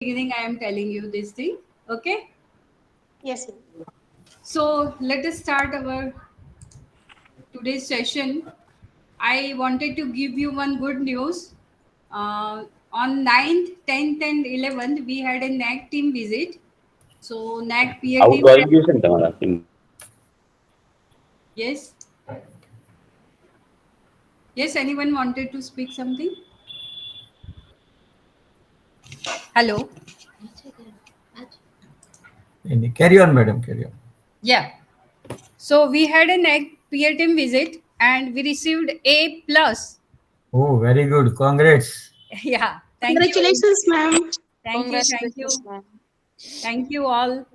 beginning I am telling you this thing. Okay. Yes. So let us start our today's session. I wanted to give you one good news. On 9th, 10th and 11th, we had a NAC team visit. So NAC peer team. Outgoing tuition था हमारा team Yes. Yes, anyone wanted to speak something? Hello. Carry on, madam. Carry on. Yeah. So we had a NAC peer team visit and we received A plus. Oh, very good. Congrats. Yeah. Thank you. Congratulations, ma'am. Thank you. Thank Congratulations, you. ma'am. Thank you all.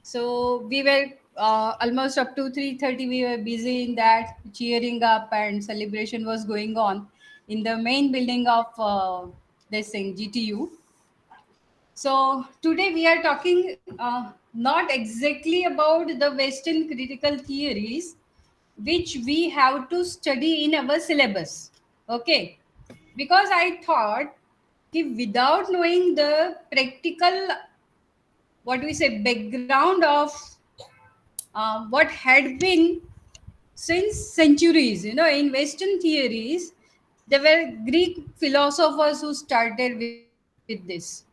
So we were almost up to 3:30. We were busy in that, cheering up, and celebration was going on in the main building of this thing GTU. So today we are talking not exactly about the Western critical theories, which we have to study in our syllabus. Okay, because I thought कि without knowing the practical, what we say, background of what had been since centuries, in Western theories, there were Greek philosophers who started with this,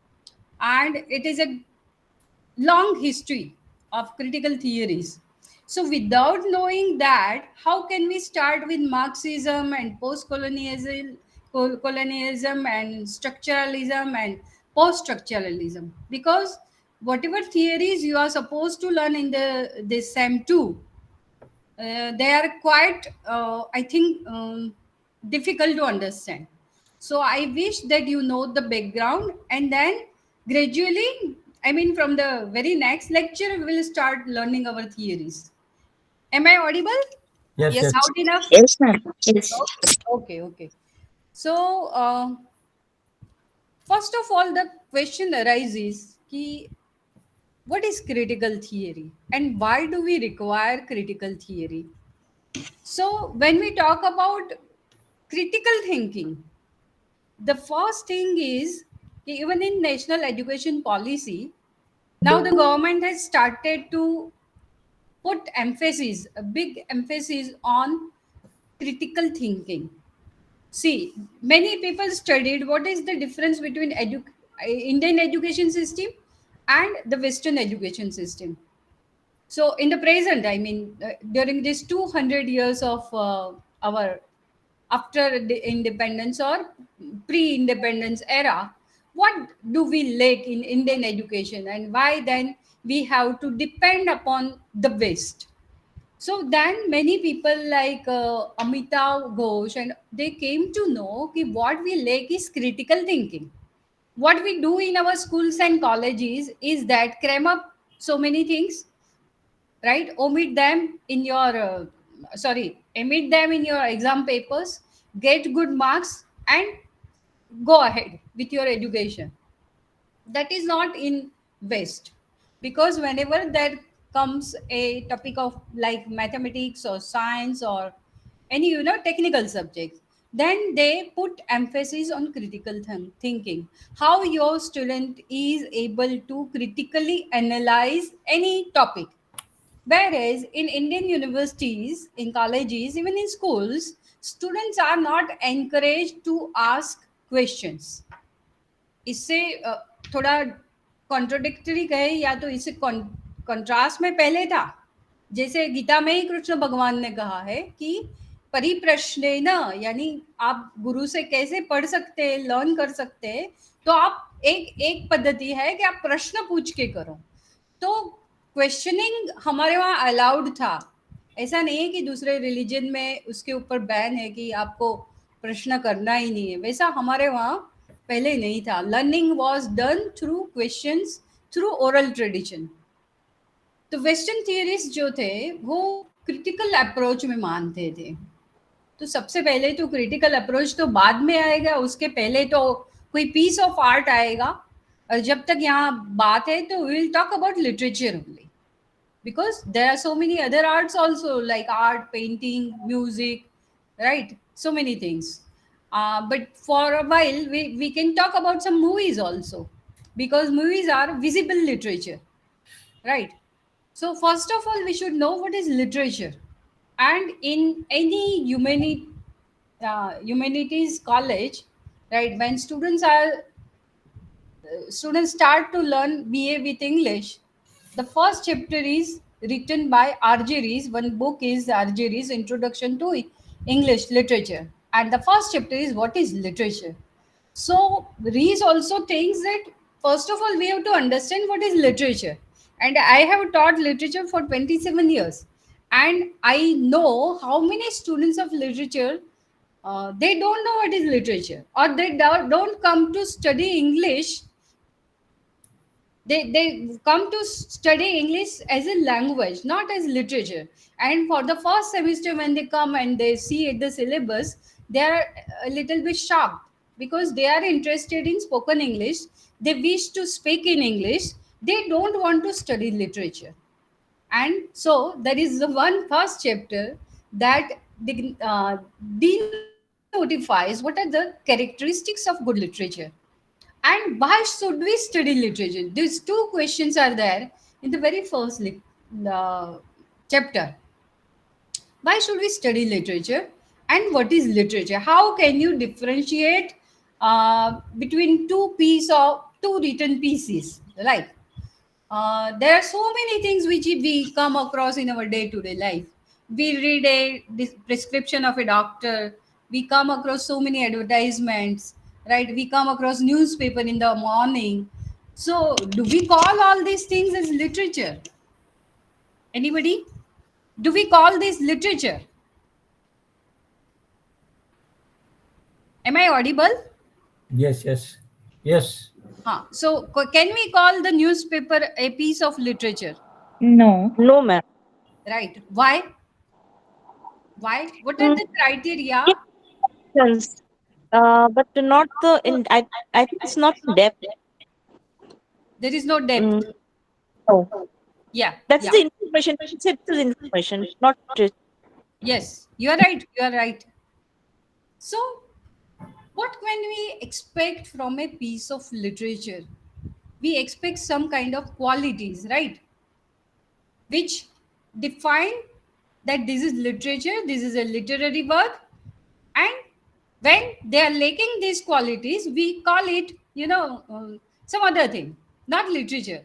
and it is a long history of critical theories. So without knowing that, how can we start with Marxism and colonialism and structuralism and post-structuralism? Because whatever theories you are supposed to learn in the this sem 2, they are quite, I think, difficult to understand. So I wish that you know the background, and then gradually, I mean, from the very next lecture we will start learning our theories. Am I audible? Yes, Yes, yes. Loud enough? yes, ma'am. Yes. Okay, okay. So first of all, the question arises ki, what is critical theory and why do we require critical theory? So, when we talk about critical thinking, the first thing is even in national education policy, now the government has started to put emphasis, a big emphasis on critical thinking. See, many people studied what is the difference between Indian education system and the Western education system. So in the present, I mean, during these 200 years of our after the independence or pre-independence era, what do we lack in Indian education, and why then we have to depend upon the West? So then many people like Amitav Ghosh, and they came to know that what we lack is critical thinking. What we do in our schools and colleges is that cram up so many things, right? Omit them in your emit them in your exam papers, get good marks, and go ahead with your education. That is not in West, because whenever there comes a topic of like mathematics or science or any technical subjects, then they put emphasis on critical thinking, how your student is able to critically analyze any topic. Whereas in Indian universities, in colleges, even in schools, students are not encouraged to ask questions. इससे थोड़ा contradictory कहे या तो इससे contrast में पहले था, जैसे गीता में ही कृष्ण भगवान ने कहा है कि परिप्रश्न न, यानी आप गुरु से कैसे पढ़ सकते हैं, लर्न कर सकते हैं, तो आप एक एक पद्धति है कि आप प्रश्न पूछ के करो. तो क्वेश्चनिंग हमारे वहाँ अलाउड था. ऐसा नहीं है कि दूसरे रिलीजन में उसके ऊपर बैन है कि आपको प्रश्न करना ही नहीं है. वैसा हमारे वहाँ पहले नहीं था. Learning was done through questions, through oral tradition. तो वेस्टर्न थियरीज जो थे वो क्रिटिकल अप्रोच में मानते थे. तो सबसे पहले तो क्रिटिकल अप्रोच तो बाद में आएगा, उसके पहले तो कोई पीस ऑफ आर्ट आएगा. और जब तक यहाँ बात है तो we will talk about literature only, because there are so many other arts also, like art, painting, music, right? So many things. But for a while, we can talk about some movies also, because movies are visible literature, right? So, first of all, we should know what is literature. And in any humanities college, right, when students start to learn BA with English, the first chapter is written by R.J. Rees. One book is R.J. Rees' Introduction to English Literature. And the first chapter is what is literature. So Rees also thinks that first of all we have to understand what is literature. And I have taught literature for 27 years. And I know how many students of literature they don't know what is literature, or they don't come to study English. They come to study English as a language, not as literature. And for the first semester, when they come and they see at the syllabus, they are a little bit shocked, because they are interested in spoken English. They wish to speak in English. They don't want to study literature. And so there is the one first chapter that denotifies what are the characteristics of good literature. And why should we study literature? These two questions are there in the very first chapter. Why should we study literature? And what is literature? How can you differentiate between two written pieces? Like, there are so many things which we come across in our day-to-day life. We read a prescription of a doctor. We come across so many advertisements, right? We come across newspaper in the morning. So, do we call all these things as literature? Anybody? Do we call this literature? Am I audible? Yes, yes, yes, So, can we call the newspaper a piece of literature? No. No, ma'am. Right? Why? Why? What are Mm, the criteria? yes, sense. But not the in. I think it's not in depth. There is no depth. Mm, no, Yeah, that's yeah. the information. It's information, not just. Yes, you are right. You are right. So, what can we expect from a piece of literature? We expect some kind of qualities, right? Which define that this is literature, this is a literary work. And when they are lacking these qualities, we call it, some other thing, not literature.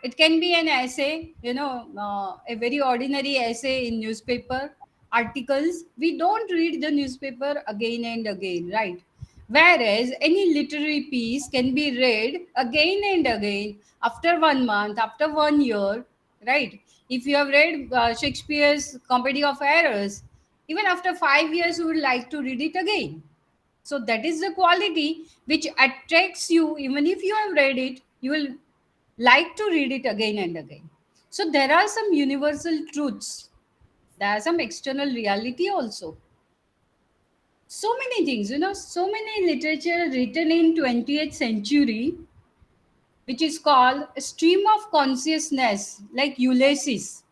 It can be an essay, a very ordinary essay in newspaper articles. We don't read the newspaper again and again, right? Whereas any literary piece can be read again and again, after 1 month, after 1 year, right? If you have read Shakespeare's Comedy of Errors, even after 5 years, you would like to read it again. So that is the quality which attracts you. Even if you have read it, you will like to read it again and again. So there are some universal truths. There are some external reality also. So many things, so many literature written in 20th century, which is called a stream of consciousness, like Ulysses,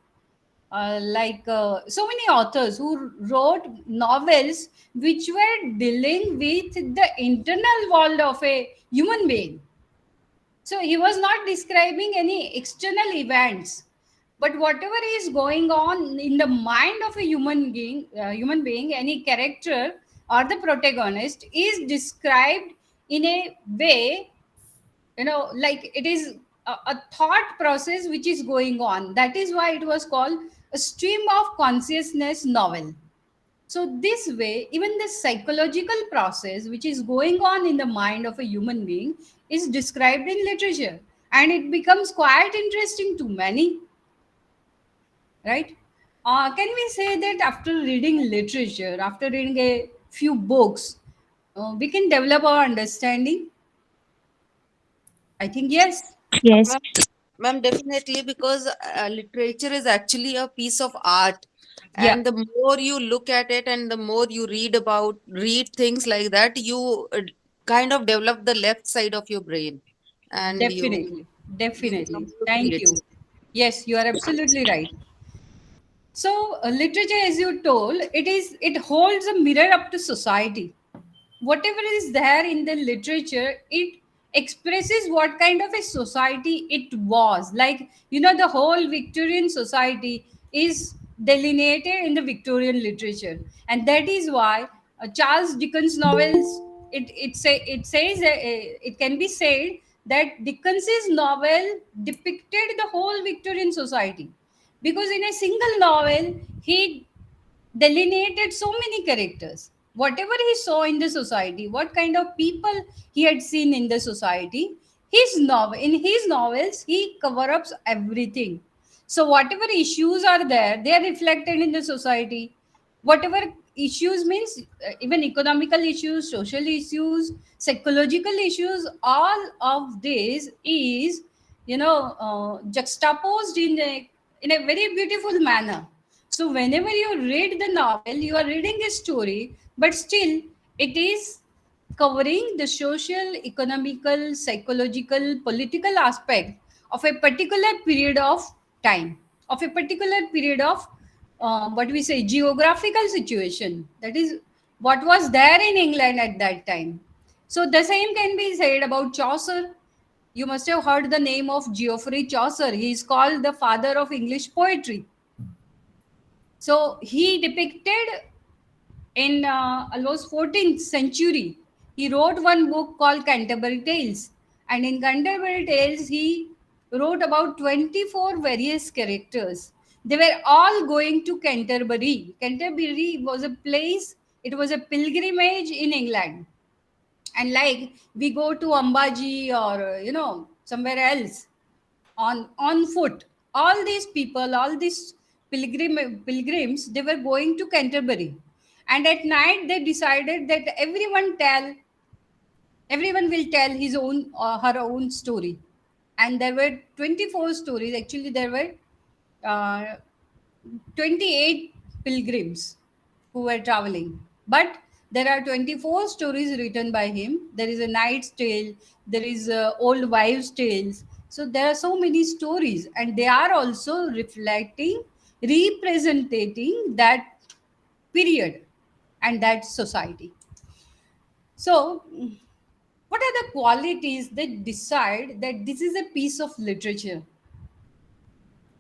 so many authors who wrote novels which were dealing with the internal world of a human being. So he was not describing any external events, but whatever is going on in the mind of a human being, any character or the protagonist is described in a way, like it is a thought process which is going on. That is why it was called a stream of consciousness novel. So this way, even the psychological process which is going on in the mind of a human being is described in literature, and it becomes quite interesting to many, right? Can we say that after reading literature, after reading a few books, we can develop our understanding? I think yes. Yes. Ma'am, ma'am, definitely, because literature is actually a piece of art. Yeah, And the more you look at it and the more you read things like that, you kind of develop the left side of your brain, and definitely. you become Definitely. more Thank creative. you. Yes, you are absolutely right. So, literature, as you told, it holds a mirror up to society. whatever is there in the literature, it expresses what kind of a society it was. Like, the whole Victorian society is delineated in the Victorian literature. And that is why Charles Dickens novels, it says, it can be said that Dickens's novel depicted the whole Victorian society, because in a single novel he delineated so many characters. Whatever he saw in the society, what kind of people he had seen in the society, in his novels, he cover up everything. So whatever issues are there, they are reflected in the society. Whatever issues means, even economical issues, social issues, psychological issues, all of this is, juxtaposed in a very beautiful manner. So whenever you read the novel, you are reading a story, but still it is covering the social, economical, psychological, political aspect of a particular period of time, of a particular period of what we say geographical situation. That is what was there in England at that time. So the same can be said about Chaucer. You must have heard the name of Geoffrey Chaucer. He is called the father of English poetry. So he depicted in almost 14th century. He wrote one book called Canterbury Tales, and in Canterbury Tales he wrote about 24 various characters. They were all going to Canterbury. Canterbury was a place. It was a pilgrimage in England, and like we go to Ambaji or somewhere else on foot. All these people, all these pilgrims, they were going to Canterbury, and at night they decided that everyone will tell his own or her own story. And there were 24 stories. Actually, there were uh, 28 pilgrims who were traveling. But there are 24 stories written by him. There is a knight's tale, there is old wives' tales. So there are so many stories, and they are also reflecting, representing that period and that society. So, what are the qualities that decide that this is a piece of literature?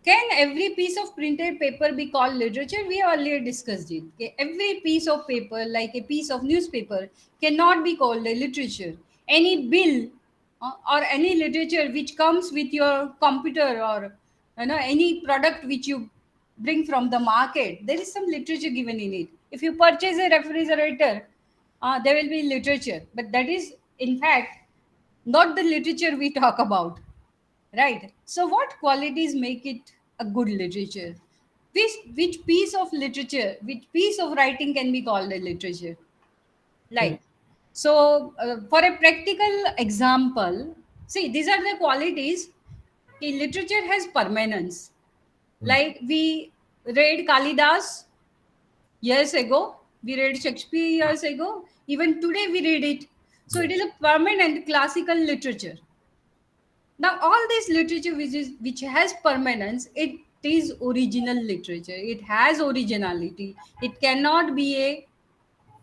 Can every piece of printed paper be called literature? We earlier discussed it. Okay? Every piece of paper, like a piece of newspaper, cannot be called a literature. Any bill or any literature which comes with your computer, or any product which you bring from the market, there is some literature given in it. If you purchase a refrigerator, there will be literature, but that is in fact not the literature we talk about. Right. So, what qualities make it a good literature? Which piece of literature, which piece of writing can be called a literature? Okay. Like, so for a practical example, see, these are the qualities. Literature has permanence. Mm. Like we read Kalidas years ago, we read Shakespeare years ago, even today we read it. So, it Yes. is a permanent classical literature. Now all this literature which has permanence, it is original literature. It has originality. It cannot be a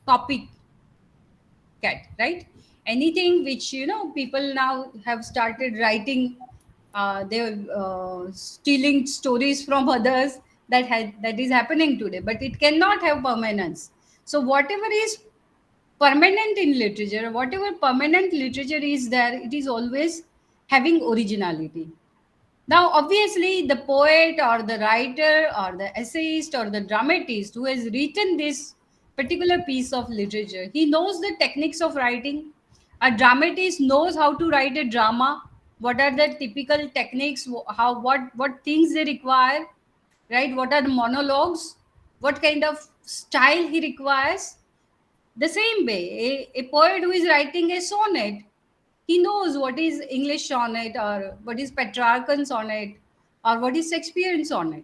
copycat, right? Anything which people now have started writing, they're stealing stories from others. That is happening today, but it cannot have permanence. So whatever is permanent in literature, whatever permanent literature is there, it is always having originality. Now, obviously, the poet or the writer or the essayist or the dramatist who has written this particular piece of literature, he knows the techniques of writing. A dramatist knows how to write a drama. What are the typical techniques? How what things they require, right? What are the monologues? What kind of style he requires? The same way, a poet who is writing a sonnet, he knows what is English sonnet or what is Petrarchan sonnet or what is Shakespearean sonnet.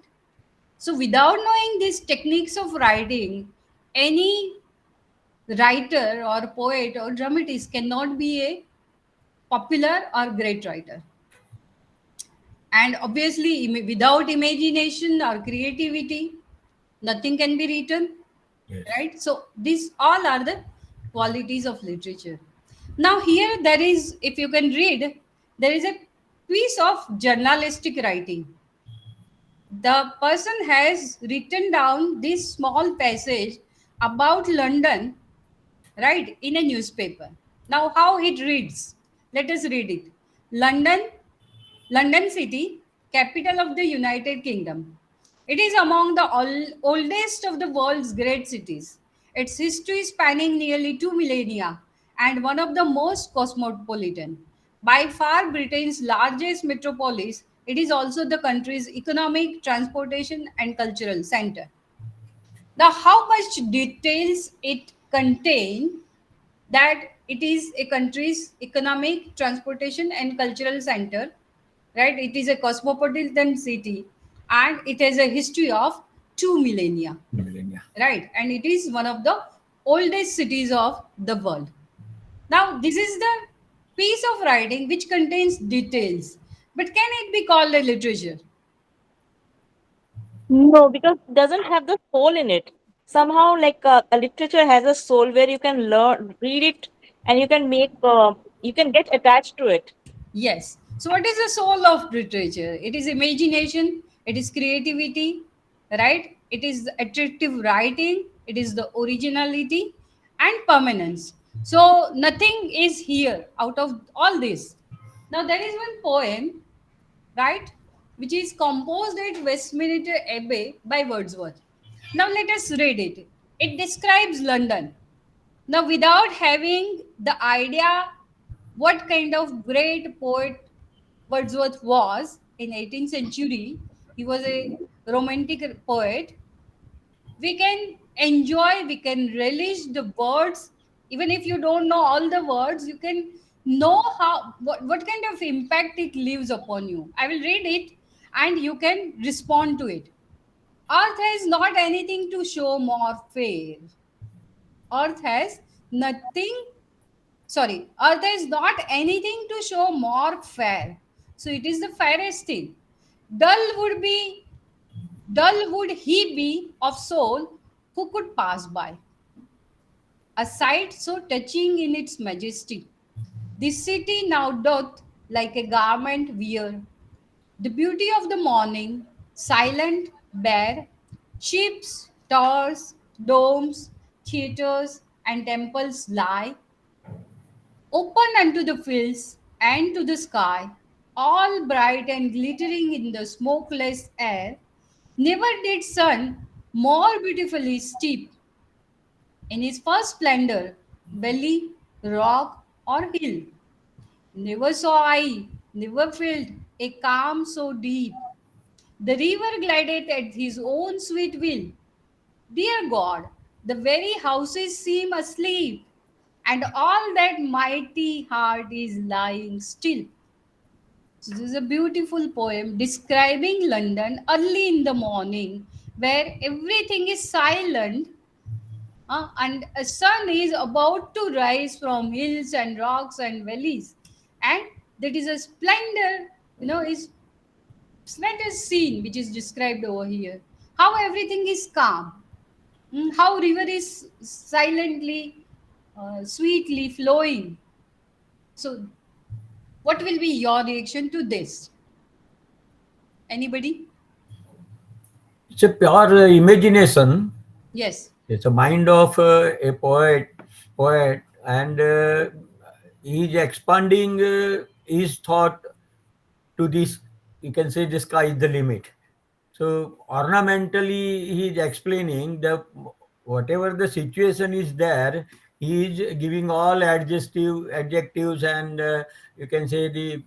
So, without knowing these techniques of writing, any writer or poet or dramatist cannot be a popular or great writer. And obviously, without imagination or creativity, nothing can be written, Yes. right? So, these all are the qualities of literature. Now, here there is, if you can read, there is a piece of journalistic writing. The person has written down this small passage about London, right, in a newspaper. Now, how it reads? Let us read it. London, London City, capital of the United Kingdom. It is among the oldest of the world's great cities. Its history spanning nearly 2 millennia and one of the most cosmopolitan. By far Britain's largest metropolis, it is also the country's economic, transportation, and cultural center. Now, how much details it contain, that it is a country's economic, transportation, and cultural center, right? It is a cosmopolitan city and it has a history of 2 millennia, Millennia. right? And it is one of the oldest cities of the world. Now, this is the piece of writing which contains details, but can it be called a literature? No, because it doesn't have the soul in it. Somehow, like a literature has a soul where you can learn, read it, and you can get attached to it. Yes. So, what is the soul of literature? It is imagination, it is creativity, right? It is attractive writing, it is the originality and permanence. So, nothing is here out of all this. Now, there is one poem, right, which is composed at Westminster Abbey by Wordsworth. Now, let us read it. It describes London. Now, without having the idea what kind of great poet Wordsworth was in 18th century, he was a romantic poet. We can enjoy, we can relish the words. Even if you don't know all the words, you can know how what kind of impact it leaves upon you. I will read it and you can respond to it. Earth has not anything to show more fair. Earth has nothing, sorry, earth is not anything to show more fair, so it is the fairest thing. dull would be Dull would he be of soul who could pass by a sight so touching in its majesty. This city now doth like a garment wear the beauty of the morning, silent, bare, ships, towers, domes, theaters, and temples lie open unto the fields and to the sky, all bright and glittering in the smokeless air. Never did sun more beautifully steep in his first splendor, valley, rock, or hill. Never saw I, never felt a calm so deep. The river glided at his own sweet will. Dear God, the very houses seem asleep, and all that mighty heart is lying still. So this is a beautiful poem describing London early in the morning, where everything is silent, and a sun is about to rise from hills and rocks and valleys, and that is a splendor, is splendid scene which is described over here. How everything is calm. How river is silently, sweetly flowing. So, what will be your reaction to this? Anybody? It's a pure imagination. Yes. It's a mind of a poet, and he is expanding his thought to this. You can say the sky is the limit. So ornamentally, he is explaining the whatever the situation is there. He is giving all adjectives, and you can say the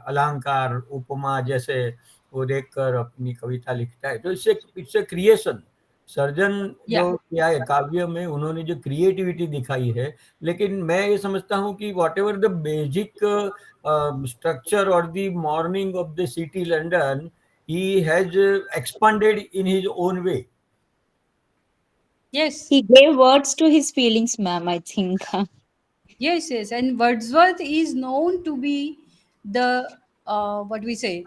alankar, उपमा जैसे वो देखकर अपनी कविता लिखता है. तो it's a creation. Surgeon जो Yeah. किया है काव्य में, उन्होंने जो क्रिएटिविटी दिखाई है. लेकिन मैं ये समझता हूँ कि what ever the basic structure or the morning of the city London, he has expanded in his own way. Yes. He gave words to his feelings, ma'am, I think. Yes. Yes. And Wordsworth is known to be the, what we say,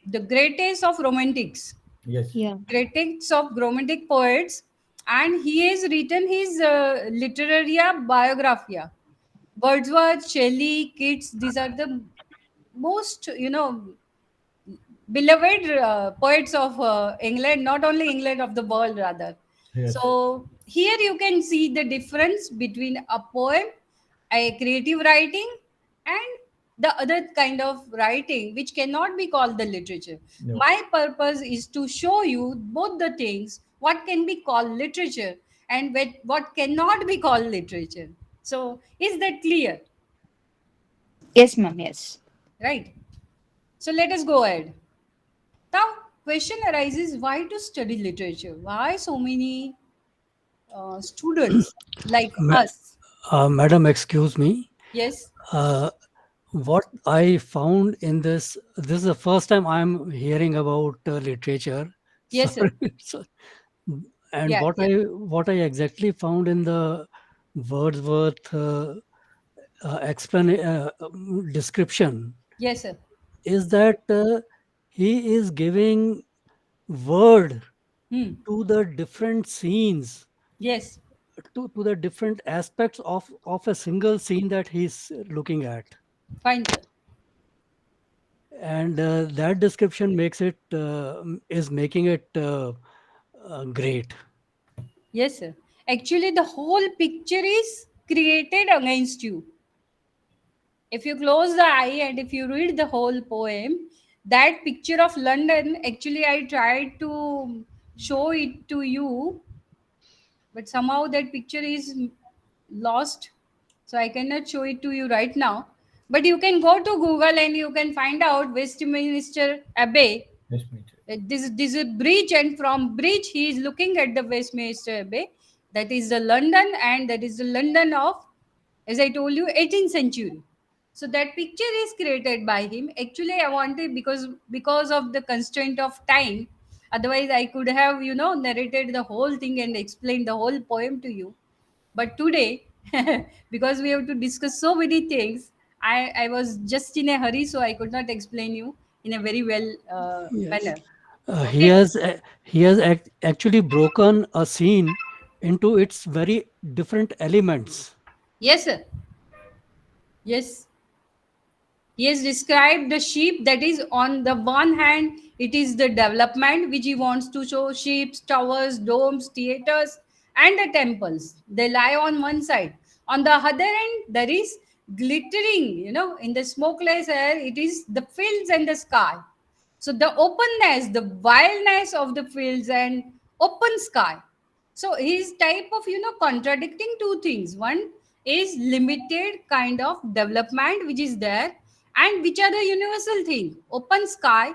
the greatest of romantics, Yes. Yeah. greatest of romantic poets. and he has written his literaria biographia. Wordsworth, Shelley, Keats, these are the most, beloved poets of England, not only England, of the world rather. Yes. So here you can see the difference between a poem, a creative writing, and the other kind of writing which cannot be called the literature. No. My purpose is to show you both the things, what can be called literature and what cannot be called literature. So is that clear? Yes, ma'am. Yes. Right. So let us go ahead. Now, question arises: why to study literature? Why so many students like Ma- us? Madam, excuse me. Yes, Uh, what I found in this is the first time I'm hearing about literature. yes, sir. Sorry, so- and Yeah, yeah, what I exactly found in the Wordsworth description yes, sir. is that he is giving word Hmm. to the different scenes, Yes, to the different aspects of a single scene that he's looking at, fine, sir. and that description makes it is making it great. Yes, sir. Actually, the whole picture is created against you. If you close the eye and if you read the whole poem, that picture of London, actually, I tried to show it to you, but somehow that picture is lost, so I cannot show it to you right now. But you can go to Google and you can find out Westminster Abbey. Yes, Mr. This is a bridge, and from bridge he is looking at the Westminster Abbey. That is the London, and that is the London of, as I told you, 18th century. So that picture is created by him. Actually, I wanted, because of the constraint of time, otherwise I could have, narrated the whole thing and explained the whole poem to you. But today, because we have to discuss so many things, I was just in a hurry, so I could not explain you in a very well Yes, manner. he Okay. has actually broken a scene into its very different elements. Yes, sir. Yes. He has described the sheep, that is, on the one hand, it is the development which he wants to show: sheep, towers, domes, theaters, and the temples. They lie on one side. On the other end, there is glittering, in the smokeless air, it is the fields and the sky. So the openness, the wildness of the fields and open sky. So he's type of, contradicting two things. One is limited kind of development which is there, and which are the universal thing: open sky,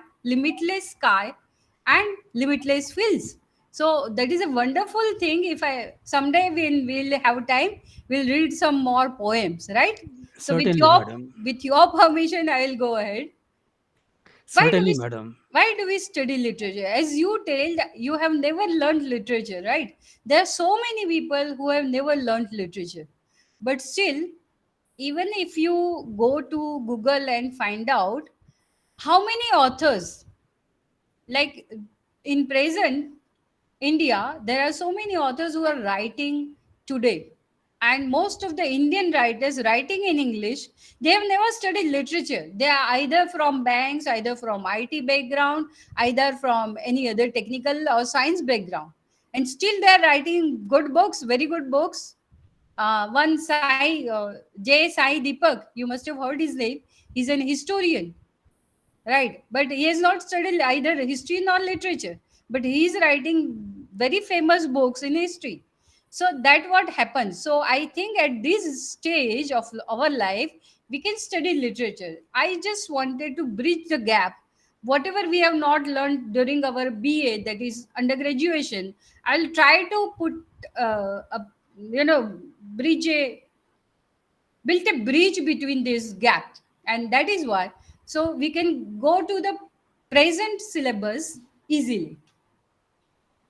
and limitless fields. So that is a wonderful thing. If I someday when we'll have time, we'll read some more poems, right? So Certainly, madam. with your permission, I will go ahead. why do Certainly, we madam. why do we study literature? As you told, you have never learned literature, right? There are so many people who have never learned literature, but still, even if you go to Google and find out how many authors, like, in present India, there are so many authors who are writing today. And most of the Indian writers writing in English, they have never studied literature. They are either from banks, either from IT background, either from any other technical or science background. And still they are writing good books, very good books. One J. Sai Deepak, you must have heard his name. He's an historian, right? But he has not studied either history nor literature, but he is writing very famous books in history. So that what happens. So I think at this stage of our life, we can study literature. I just wanted to bridge the gap. Whatever we have not learned during our BA, that is undergraduation, I'll try to put a, bridge a built a bridge between this gap, and that is why, so we can go to the present syllabus easily.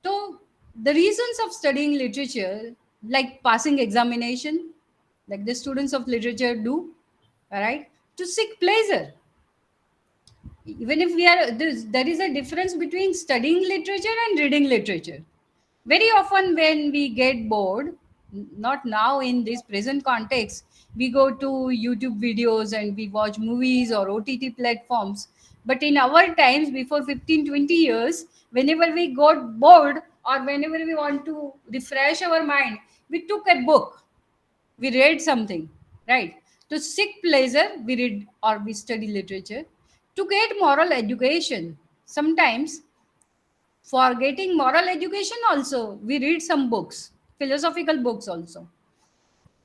So the reasons of studying literature, like passing examination, like the students of literature do, all right, to seek pleasure. Even if we are there is a difference between studying literature and reading literature. Very often when we get bored, not now in this present context, we go to YouTube videos and we watch movies or OTT platforms. But in our times, before 15, 20 years, whenever we got bored or whenever we want to refresh our mind, we took a book, we read something, right? To seek pleasure, we read or we study literature. To get moral education, sometimes for getting moral education also, we read some books, philosophical books also.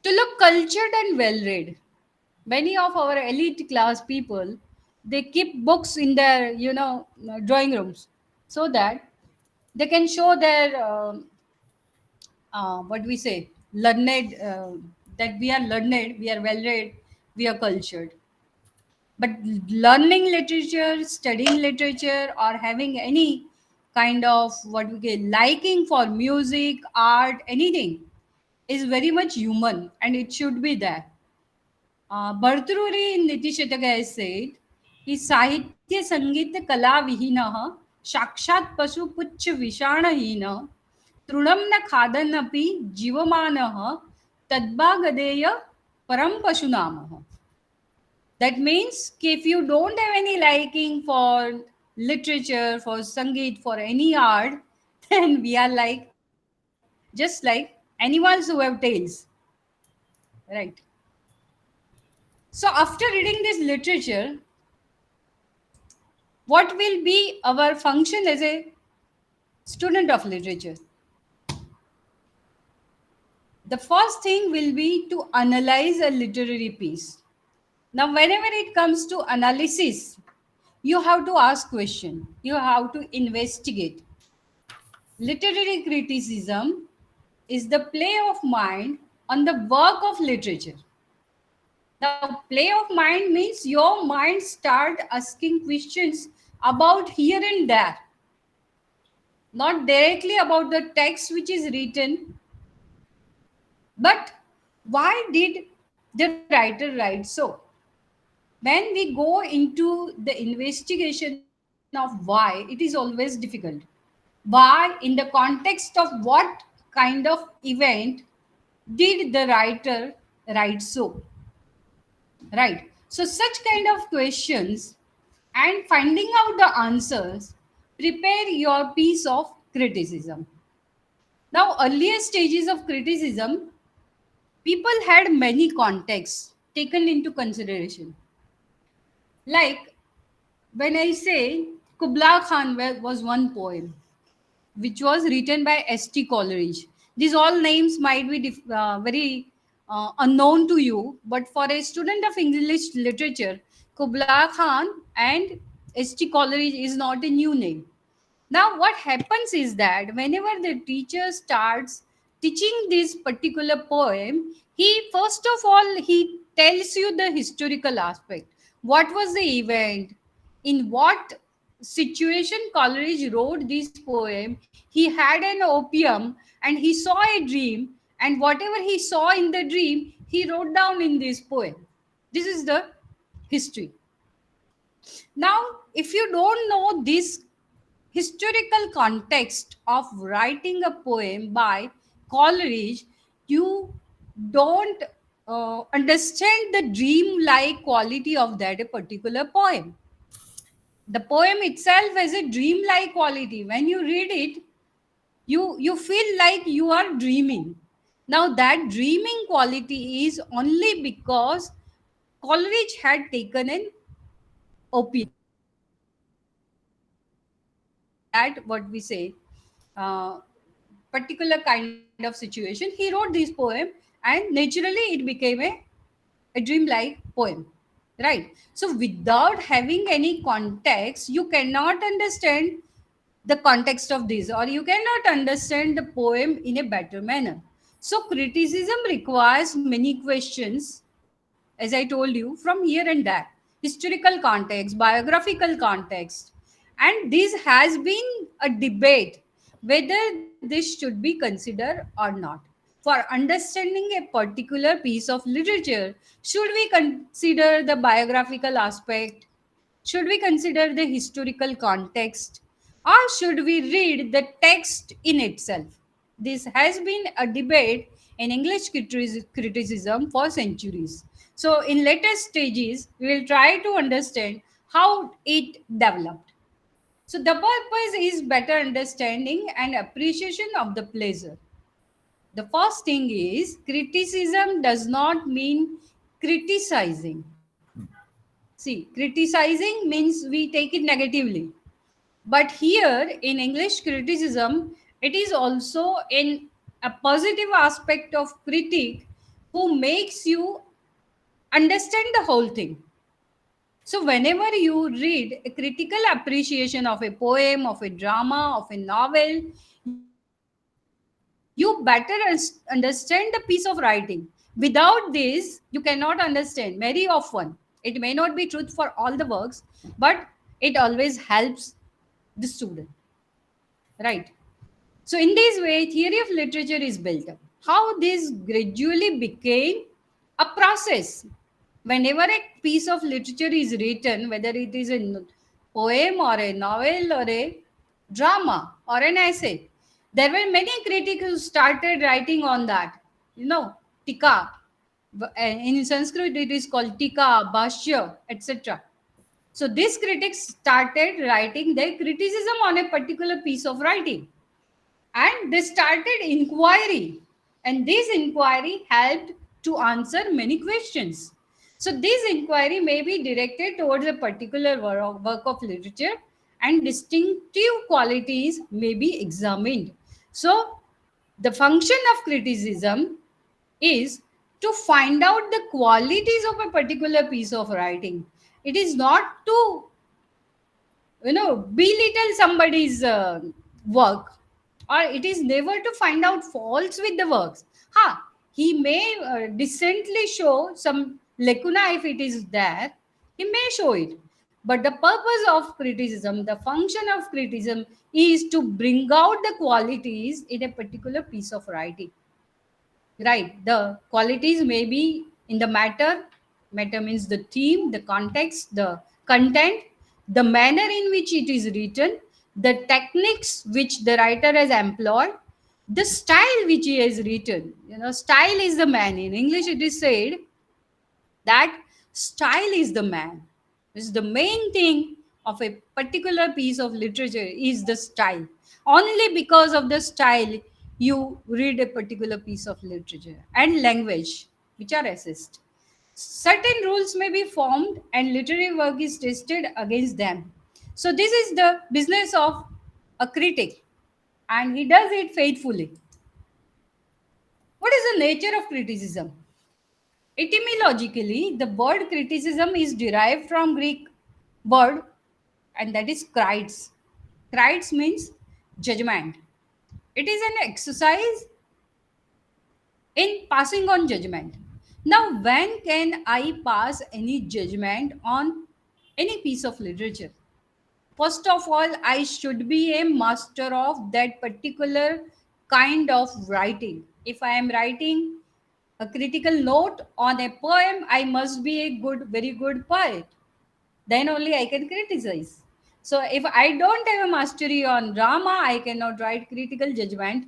To look cultured and well read, many of our elite class people, they keep books in their drawing rooms, so that they can show their what we say learned, that we are learned, we are well read, we are cultured. But learning literature, studying literature, or having any kind of what we get liking for music, art, anything is very much human and it should be there. Bhartruri in Nitishataka has said, कि साहित्य संगीत कला विहीन साक्षात् पशु पुच्छ विषाणहीन तृणम न खादन अपि जीवमान तद्भागधेय परम पशु नाम. That means if you don't have any liking for literature, for sangeet, for any art, then we are like just like animals who have tails, right? So after reading this literature, what will be our function as a student of literature? The first thing will be to analyze a literary piece. Now, whenever it comes to analysis, you have to ask question. You have to investigate. Literary criticism is the play of mind on the work of literature. Now, play of mind means your mind start asking questions about here and there, not directly about the text which is written, but why did the writer write so? When we go into the investigation of why, it is always difficult. Why, in the context of what kind of event did the writer write so? Right. So, such kind of questions and finding out the answers prepare your piece of criticism. Now, earlier stages of criticism, people had many contexts taken into consideration. Like when I say Kubla Khan was one poem which was written by S.T. Coleridge. These all names might be very unknown to you, but for a student of English literature, Kubla Khan and S.T. Coleridge is not a new name. Now, what happens is that whenever the teacher starts teaching this particular poem, he first of all he tells you the historical aspect. What was the event? In what situation Coleridge wrote this poem? He had an opium and he saw a dream, and whatever he saw in the dream, he wrote down in this poem. This is the history. Now, if you don't know this historical context of writing a poem by Coleridge, you don't understand the dream-like quality of that particular poem. The poem itself has a dream-like quality. When you read it, you feel like you are dreaming. Now that dreaming quality is only because Coleridge had taken an opium. In that, what we say, particular kind of situation, he wrote this poem, and naturally it became a dream-like poem, right? So without having any context, you cannot understand the context of this, or you cannot understand the poem in a better manner. So criticism requires many questions, as I told you, from here and there: historical context, biographical context. And this has been a debate whether this should be considered or not. For understanding a particular piece of literature, should we consider the biographical aspect? Should we consider the historical context? Or should we read the text in itself? this has been a debate in English criticism for centuries. So, in later stages, we will try to understand how it developed. So, the purpose is better understanding and appreciation of the pleasure. The first thing is criticism does not mean criticizing. See, criticizing means we take it negatively. But here in English criticism, it is also in a positive aspect of critique who makes you understand the whole thing. So, whenever you read a critical appreciation of a poem, of a drama, of a novel, you better understand the piece of writing. Without this, you cannot understand very often. It may not be truth for all the works, but it always helps the student, right? So, in this way, theory of literature is built up. How this gradually became a process. Whenever a piece of literature is written, whether it is a poem or a novel or a drama or an essay, there were many critics who started writing on that. You know, tika. In Sanskrit, it is called tika, bhashya, etc. So these critics started writing their criticism on a particular piece of writing, and they started inquiry, and this inquiry helped to answer many questions. So this inquiry may be directed towards a particular work of literature, and distinctive qualities may be examined. So the function of criticism is to find out the qualities of a particular piece of writing. It is not to belittle somebody's work, or it is never to find out faults with the works. He may decently show some lacuna. If it is there, he may show it, but the purpose of criticism, the function of criticism, is to bring out the qualities in a particular piece of writing, right? The qualities may be in the matter means the theme, the context, the content, the manner in which it is written, the techniques which the writer has employed, the style which he has written. Style is the man. In English it is said that style is the man. This is the main thing of a particular piece of literature, is the style. Only because of the style you read a particular piece of literature. And language, which are assessed. Certain rules may be formed and literary work is tested against them. So this is the business of a critic, and he does it faithfully. What is the nature of criticism? Etymologically, the word criticism is derived from Greek word, and that is krites. Krites means judgment. It is an exercise in passing on judgment. Now, when can I pass any judgment on any piece of literature? First of all, I should be a master of that particular kind of writing. If I am writing a critical note on a poem, I must be a very good poet. Then only I can criticize. So if I don't have a mastery on drama, I cannot write critical judgment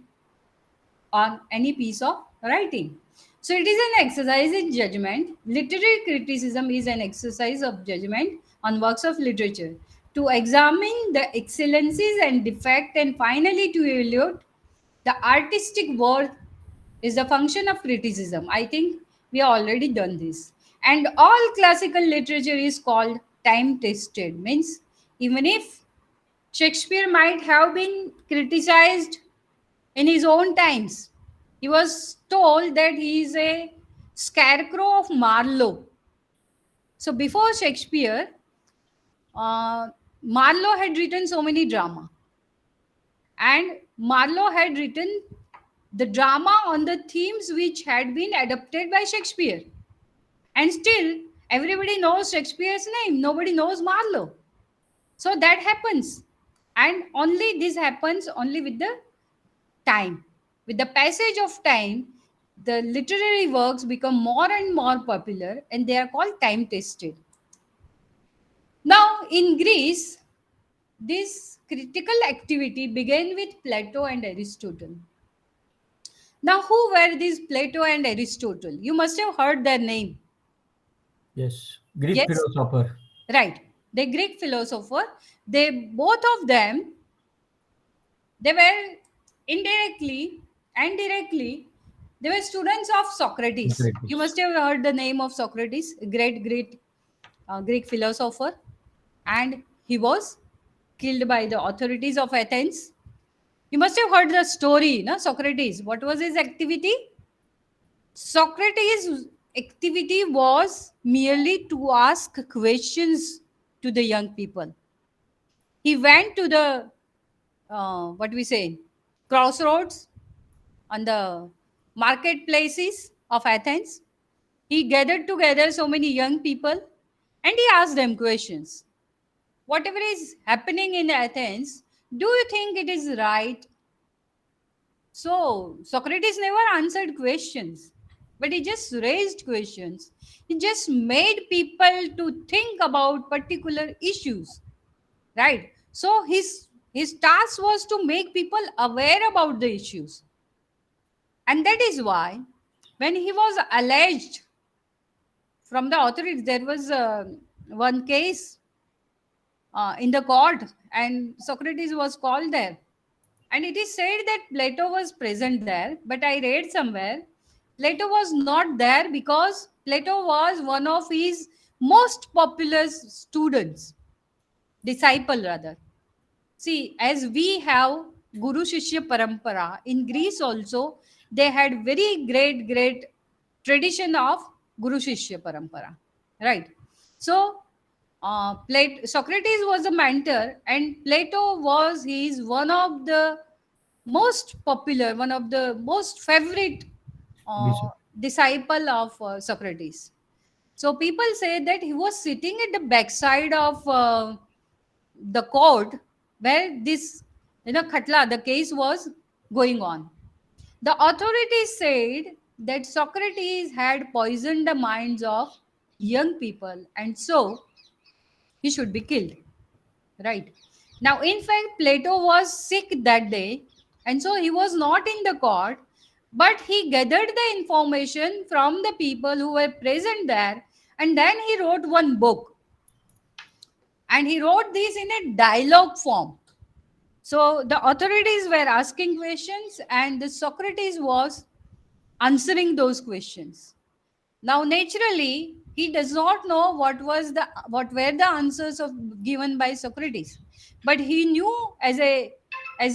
on any piece of writing. So it is an exercise in judgment. Literary criticism is an exercise of judgment on works of literature to examine the excellencies and defect, and finally to evaluate the artistic worth is the function of criticism. I think we have already done this. And all classical literature is called time tested. Means even if Shakespeare might have been criticized in his own times, he was told that he is a scarecrow of Marlowe. So before Shakespeare, uh, Marlowe had written so many drama, and Marlowe had written the drama on the themes which had been adopted by Shakespeare. And still, everybody knows Shakespeare's name. Nobody knows Marlowe. So that happens. And only this happens only with the time. With the passage of time, the literary works become more and more popular, and they are called time tested. Now, in Greece, this critical activity began with Plato and Aristotle. Now, who were these Plato and Aristotle? You must have heard their name. Yes. Greek Yes, philosopher. right. The Greek philosopher. They both of them, they were indirectly and directly, they were students of Socrates. You Socrates. must have heard the name of Socrates, a great Greek philosopher, and he was killed by the authorities of Athens. You must have heard the story, no? Socrates. What was his activity? Socrates' activity was merely to ask questions to the young people. He went to the what we say crossroads on the marketplaces of Athens. He gathered together so many young people and he asked them questions. Whatever is happening in Athens, do you think it is right? So Socrates never answered questions, but he just raised questions. He just made people to think about particular issues, right? So his task was to make people aware about the issues, and that is why when he was alleged from the authorities, there was one case in the court, and Socrates was called there. And it is said that Plato was present there, but I read somewhere Plato was not there because Plato was one of his most popular students, disciple rather. See, as we have Guru Shishya Parampara, in Greece also, they had very great tradition of Guru Shishya Parampara, right? So, Socrates was a mentor, and Plato was his one of the most popular, one of the most favorite uh, Bishop. disciple of Socrates. So people say that he was sitting at the backside of the court where this, khatla, the case was going on. The authorities said that Socrates had poisoned the minds of young people, and so he should be killed. Right. Now, in fact, Plato was sick that day, and so he was not in the court, but he gathered the information from the people who were present there, and then he wrote one book. And he wrote this in a dialogue form. So the authorities were asking questions, and the Socrates was answering those questions. Now, naturally, he does not know what were the answers of given by Socrates, but he knew as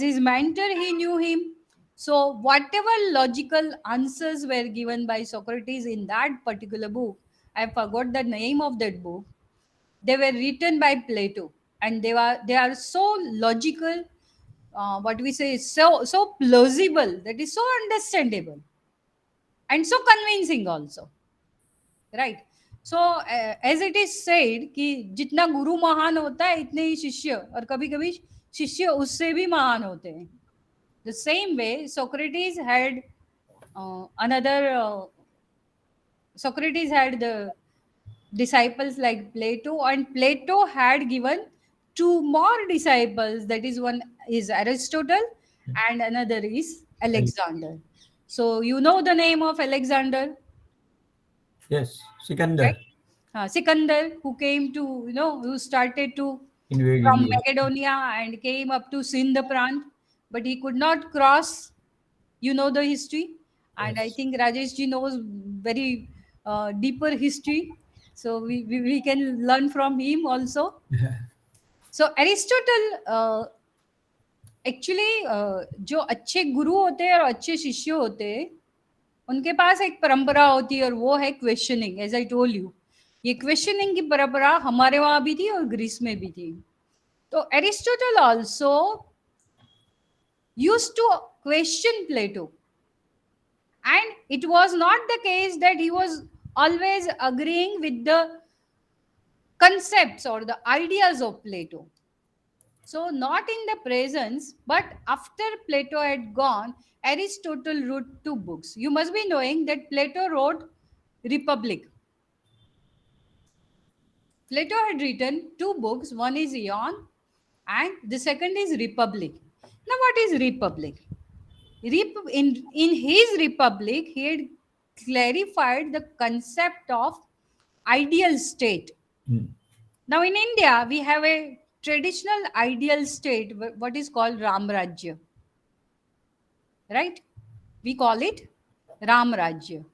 his mentor, he knew him. So, whatever logical answers were given by Socrates in that particular book, I forgot the name of that book. They were written by Plato, and they are so logical. What we say is so plausible, that is so understandable and so convincing also, right so as it is said कि जितना गुरु महान होता है इतने ही शिष्य, और कभी कभी शिष्य उससे भी महान होते हैं. The same way Socrates had another Socrates had the disciples like Plato, and Plato had given two more disciples. That is, one is Aristotle, and another is And Alexander. So you know the name of Alexander, yes, right? Sikandar Sikandar, who came to, who started to from invading. Macedonia and came up to Sindh Prant, but he could not cross. You know the history, and I Yes. think Rajesh ji knows very deeper history, so we can learn from him also. So Aristotle, actually जो अच्छे गुरु होते हैं और अच्छे शिष्य होते हैं, उनके पास एक परंपरा होती है, और वो है questioning. As I told you, ये क्वेश्चनिंग की परंपरा हमारे वहां भी थी और ग्रीस में भी थी. तो Aristotle also used to question Plato, and it was not the case that he was always agreeing with the concepts or the ideas of Plato. So, not in the presence, but after Plato had gone, Aristotle wrote two books. You must be knowing that Plato wrote Republic. Plato had written two books. One is Ion, and the second is Republic. Now, what is Republic? In his Republic, he had clarified the concept of ideal state. Hmm. Now, in India, we have a traditional ideal state, what is called Ram Rajya, right? We call it Ram Rajya.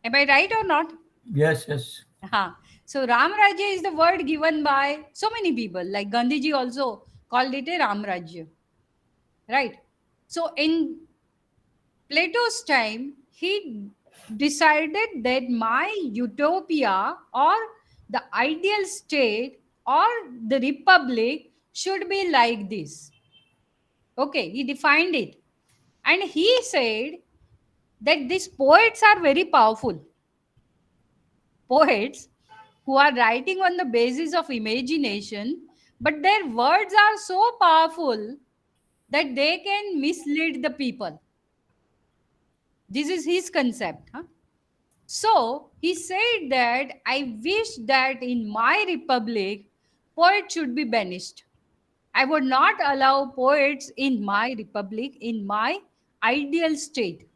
Am I right or not? Yes, yes. Huh. So Ram Rajya is the word given by so many people. Like Gandhiji also called it a Ram Rajya, right? So in Plato's time, he decided that my utopia or the ideal state or the republic should be like this. Okay, he defined it. And he said that these poets are very powerful. Poets who are writing on the basis of imagination, but their words are so powerful that they can mislead the people. This is his concept. Huh? So he said that I wish that in my republic, poets should be banished. I would not allow poets in my republic, in my ideal state.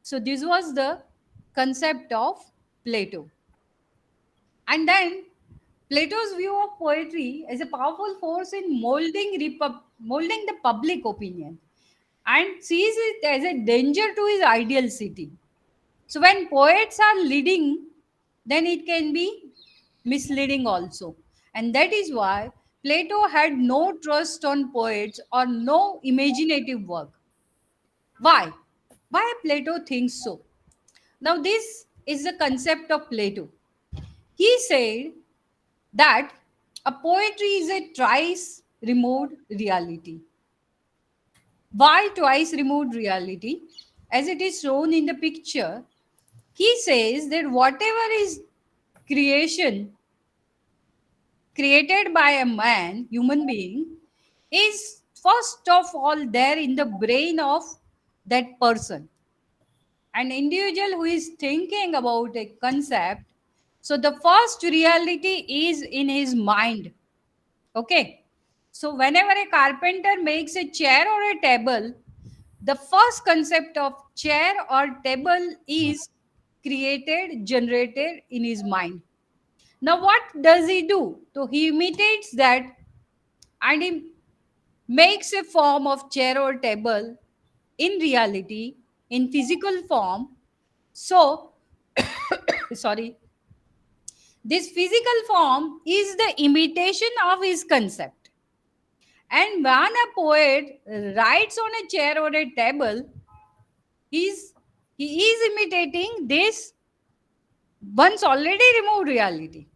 So this was the concept of Plato. And then Plato's view of poetry as a powerful force in molding the public opinion and sees it as a danger to his ideal city. So when poets are leading, then it can be misleading also. And that is why Plato had no trust on poets or no imaginative work. Why? Why Plato thinks so? Now, this is the concept of Plato. He said that a poetry is a twice removed reality. Why twice removed reality? As it is shown in the picture, he says that whatever is creation created by a man, human being, is first of all there in the brain of that person. An individual who is thinking about a concept, so the first reality is in his mind. Okay. So whenever a carpenter makes a chair or a table, the first concept of chair or table is created, generated in his mind. Now, what does he do? So he imitates that and he makes a form of chair or table in reality, in physical form. So, sorry, this physical form is the imitation of his concept. And when a poet writes on a chair or a table, he's, he is imitating this once already removed reality.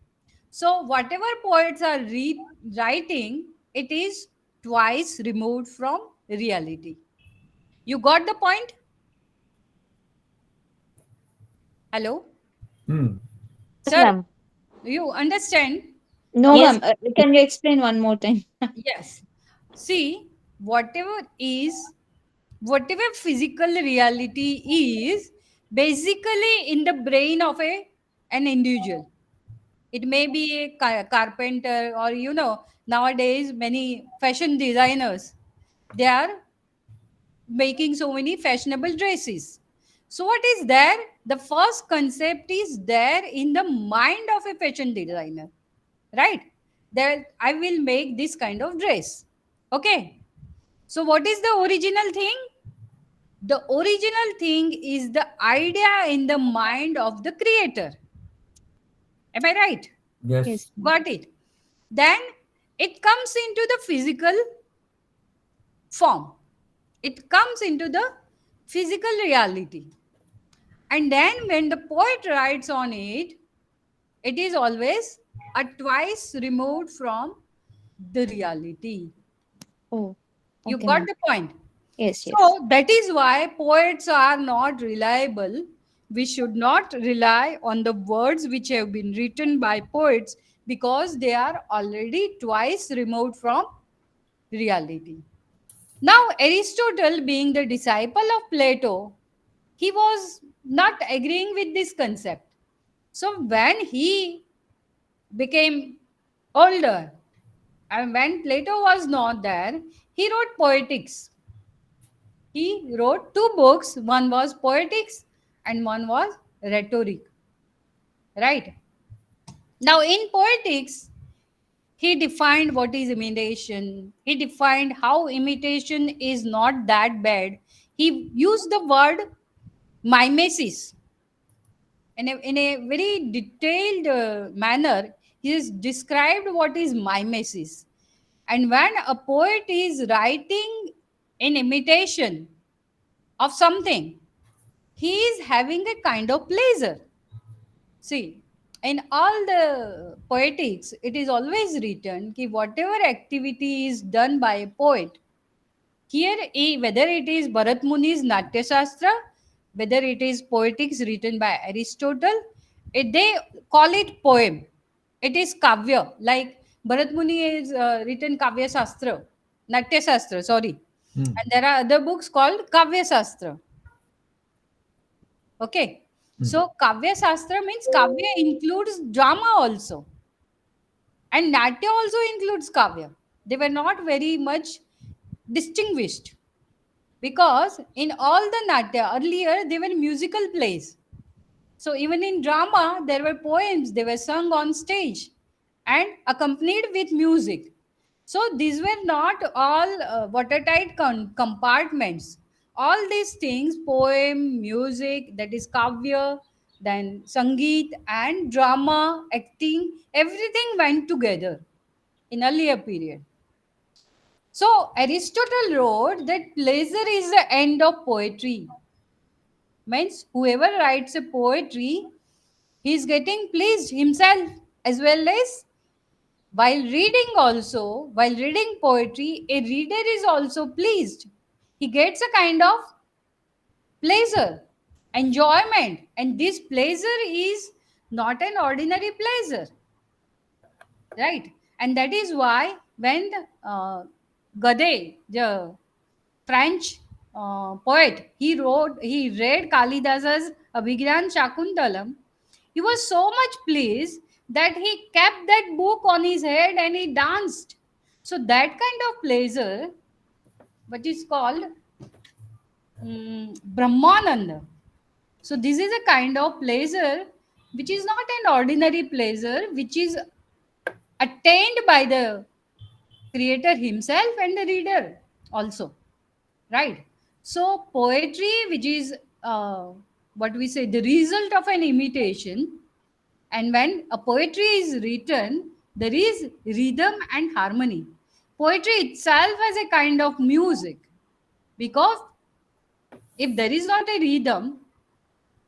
So, whatever poets are writing, it is twice removed from reality. You got the point? Hello? Hmm. Yes, Sir, ma'am. you understand? No, Yes. ma'am. Can you explain one more time? Yes. See, whatever is, whatever physical reality is, basically in the brain of an individual. It may be a carpenter, or nowadays many fashion designers, they are making so many fashionable dresses. So what is there? The first concept is there in the mind of a fashion designer, right? That I will make this kind of dress. Okay. So what is the original thing? The original thing is the idea in the mind of the creator. Am I right? Yes. Yes, ma'am. Got it. Then it comes into the physical form. It comes into the physical reality. And then when the poet writes on it, it is always a twice removed from the reality. Oh, You okay, got ma'am. the point. Yes, yes. So that is why poets are not reliable. We should not rely on the words which have been written by poets because they are already twice removed from reality. Now, Aristotle, being the disciple of Plato, he was not agreeing with this concept. So, when he became older and when Plato was not there, he wrote poetics. He wrote two books. One was poetics and one was rhetoric. Right. Now, in poetics, he defined what is imitation. He defined how imitation is not that bad. He used the word mimesis in a very detailed manner. He has described what is mimesis. And when a poet is writing in imitation of something, he is having a kind of pleasure. See, in all the poetics, it is always written that whatever activity is done by a poet, here, whether it is Bharat Muni's Natya Shastra, whether it is poetics written by Aristotle, they call it poem. It is kavya. Like Bharat Muni is written Kavya Shastra, Natya Shastra, sorry. And there are other books called Kavya Shastra. Okay. So Kavya Shastra means Kavya includes drama also. And Natya also includes Kavya. They were not very much distinguished because in all the Natya earlier they were musical plays. So even in drama there were poems, they were sung on stage and accompanied with music. So these were not all watertight compartments. All these things, poem, music, that is kavya, then sangeet and drama, acting, everything went together in earlier period. So Aristotle wrote that pleasure is the end of poetry. Means whoever writes a poetry, he is getting pleased himself as well as while reading also, while reading poetry, a reader is also pleased. He gets a kind of pleasure, enjoyment, and this pleasure is not an ordinary pleasure, right? And that is why when Gade, the French poet, he read Kalidasa's Abhigyan Shakuntalam. He was so much pleased that he kept that book on his head and he danced. So that kind of pleasure, what is called Brahmananda. So this is a kind of pleasure which is not an ordinary pleasure, which is attained by the creator himself and the reader also. Right. So poetry, which is what we say the result of an imitation, and when a poetry is written, there is rhythm and harmony. Poetry itself has a kind of music, because if there is not a rhythm,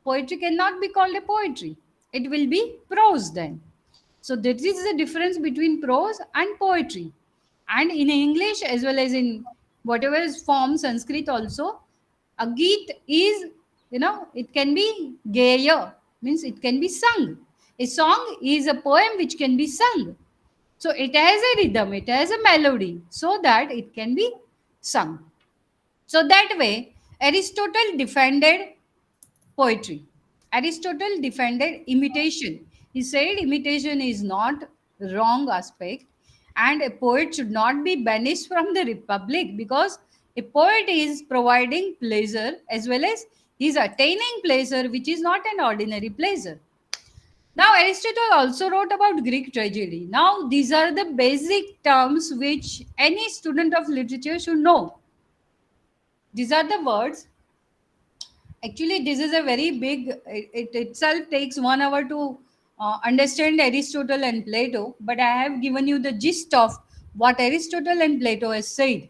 poetry cannot be called a poetry. It will be prose then. So this is the difference between prose and poetry. And in English as well as in whatever is form, Sanskrit also, a geet is, it can be gaya, means it can be sung. A song is a poem which can be sung. So it has a rhythm, it has a melody, so that it can be sung. So that way, Aristotle defended poetry. Aristotle defended imitation. He said imitation is not wrong aspect, and a poet should not be banished from the republic, because a poet is providing pleasure as well as he is attaining pleasure which is not an ordinary pleasure. Now Aristotle also wrote about Greek tragedy. Now these are the basic terms which any student of literature should know. These are the words. Actually, this is a very big, it itself takes 1 hour to understand Aristotle and Plato, but I have given you the gist of what Aristotle and Plato has said.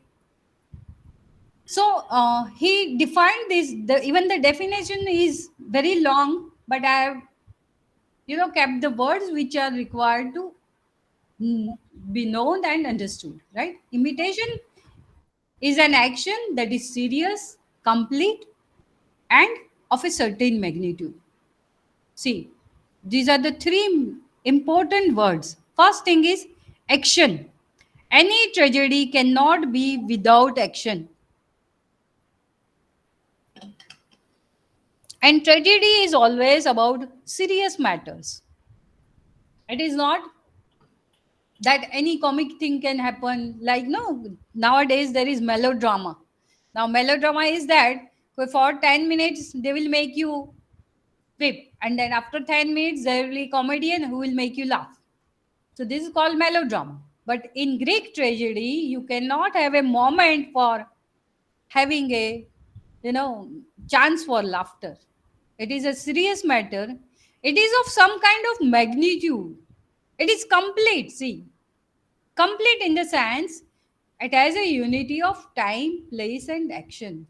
So he defined this, even the definition is very long, but I have, kept the words which are required to be known and understood, right? Imitation is an action that is serious, complete, and of a certain magnitude. See, these are the three important words. First thing is action. Any tragedy cannot be without action. And tragedy is always about serious matters. It is not that any comic thing can happen. Like, no, nowadays there is melodrama. Now, melodrama is that for 10 minutes they will make you weep, and then after 10 minutes there will be a comedian who will make you laugh. So this is called melodrama. But in Greek tragedy, you cannot have a moment for having a, chance for laughter. It is a serious matter. It is of some kind of magnitude. It is complete. See, complete in the sense it has a unity of time, place, and action.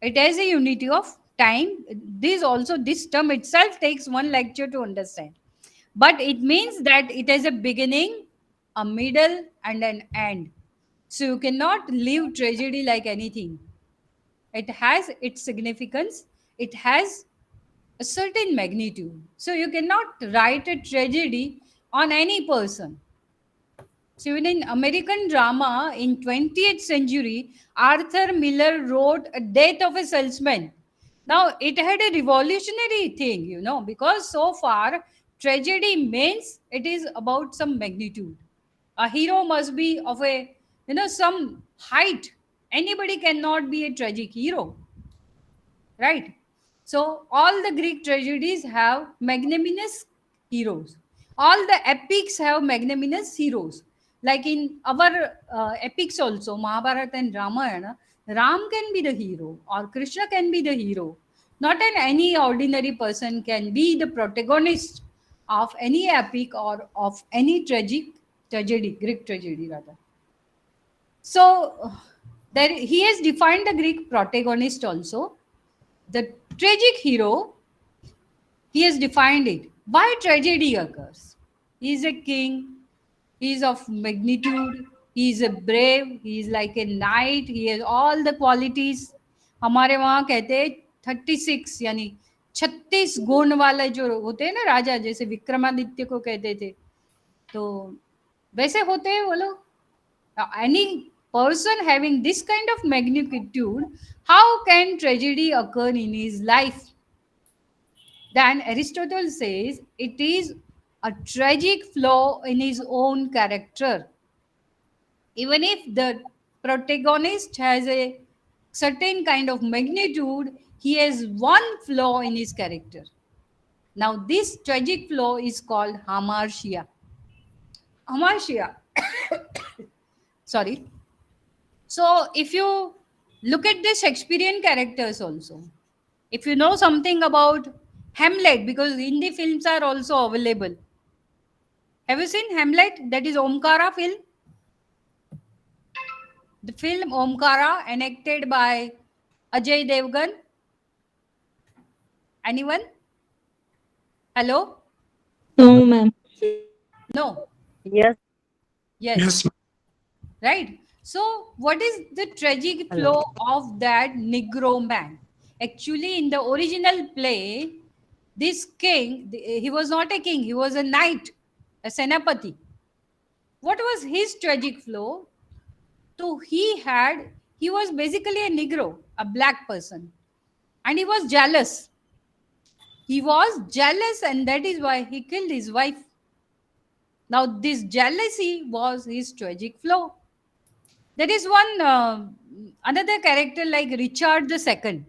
It has a unity of time. This term itself takes one lecture to understand. But it means that it has a beginning, a middle, and an end. So you cannot leave tragedy like anything. It has its significance, it has a certain magnitude. So you cannot write a tragedy on any person. So even in American drama in 20th century, Arthur Miller wrote A Death of a Salesman. Now it had a revolutionary thing, because so far tragedy means it is about some magnitude. A hero must be of a, some height. Anybody cannot be a tragic hero, right? So all the Greek tragedies have magnanimous heroes. All the epics have magnanimous heroes. Like in our epics also, Mahabharata and Ramayana, Ram can be the hero or Krishna can be the hero. Not any ordinary person can be the protagonist of any epic or of any tragedy, Greek tragedy rather. So there he has defined the Greek protagonist also. The tragic hero, he has defined it. Why tragedy occurs? He is a king, he is of magnitude, he is a brave, he is like a knight, he has all the qualities. हमारे वहाँ कहते हैं 36 यानी 36 गुण वाले जो होते हैं ना राजा, जैसे विक्रमादित्य को कहते थे, तो वैसे होते हैं वो लोग. Any person having this kind of magnitude, how can tragedy occur in his life? Then Aristotle says it is a tragic flaw in his own character. Even if the protagonist has a certain kind of magnitude, he has one flaw in his character. Now, this tragic flaw is called hamartia. Hamartia. Sorry. So, if you look at the Shakespearean characters also, if you know something about Hamlet, because Hindi films are also available. Have you seen Hamlet? That is Omkara film. The film Omkara, enacted by Ajay Devgan. Anyone? Hello? No, ma'am. No. Yes. Yes. Yes, Right. So, what is the tragic Hello. flow of that Negro man? Actually, in the original play, this king, he was not a king, he was a knight, a senapati. What was his tragic flow? So, he was basically a Negro, a black person, and he was jealous. He was jealous, and that is why he killed his wife. Now, this jealousy was his tragic flow. There is one another character like Richard II.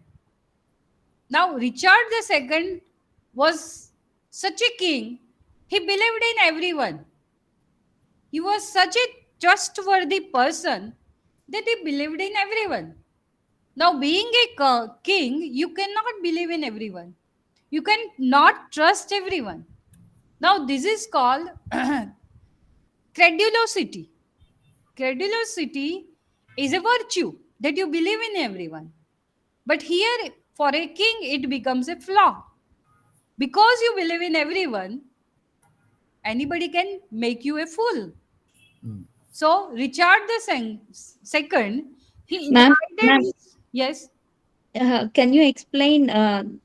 Now, Richard II was such a king, he believed in everyone. He was such a trustworthy person that he believed in everyone. Now, being a king, you cannot believe in everyone. You can not trust everyone. Now, this is called credulosity. Credulosity is a virtue that you believe in everyone. But here, for a king, it becomes a flaw. Because you believe in everyone, anybody can make you a fool. So, Richard II, he Ma'am, invited his, yes, can you explain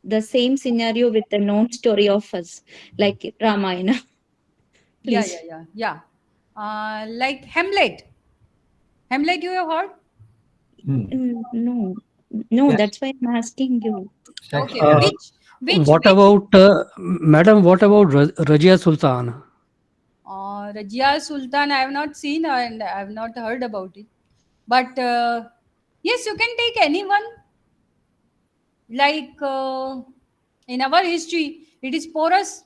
the same scenario with the known story of us, like Ramayana, yeah, please? like Hamlet. Hamlet, you have heard? No, no, Yes. that's why I'm asking you. Okay, Shakespeare. What which about, madam, what about Rajia Sultan? Rajia Sultan, I have not seen and I have not heard about it. But Yes, you can take anyone. Like in our history, it is Porus.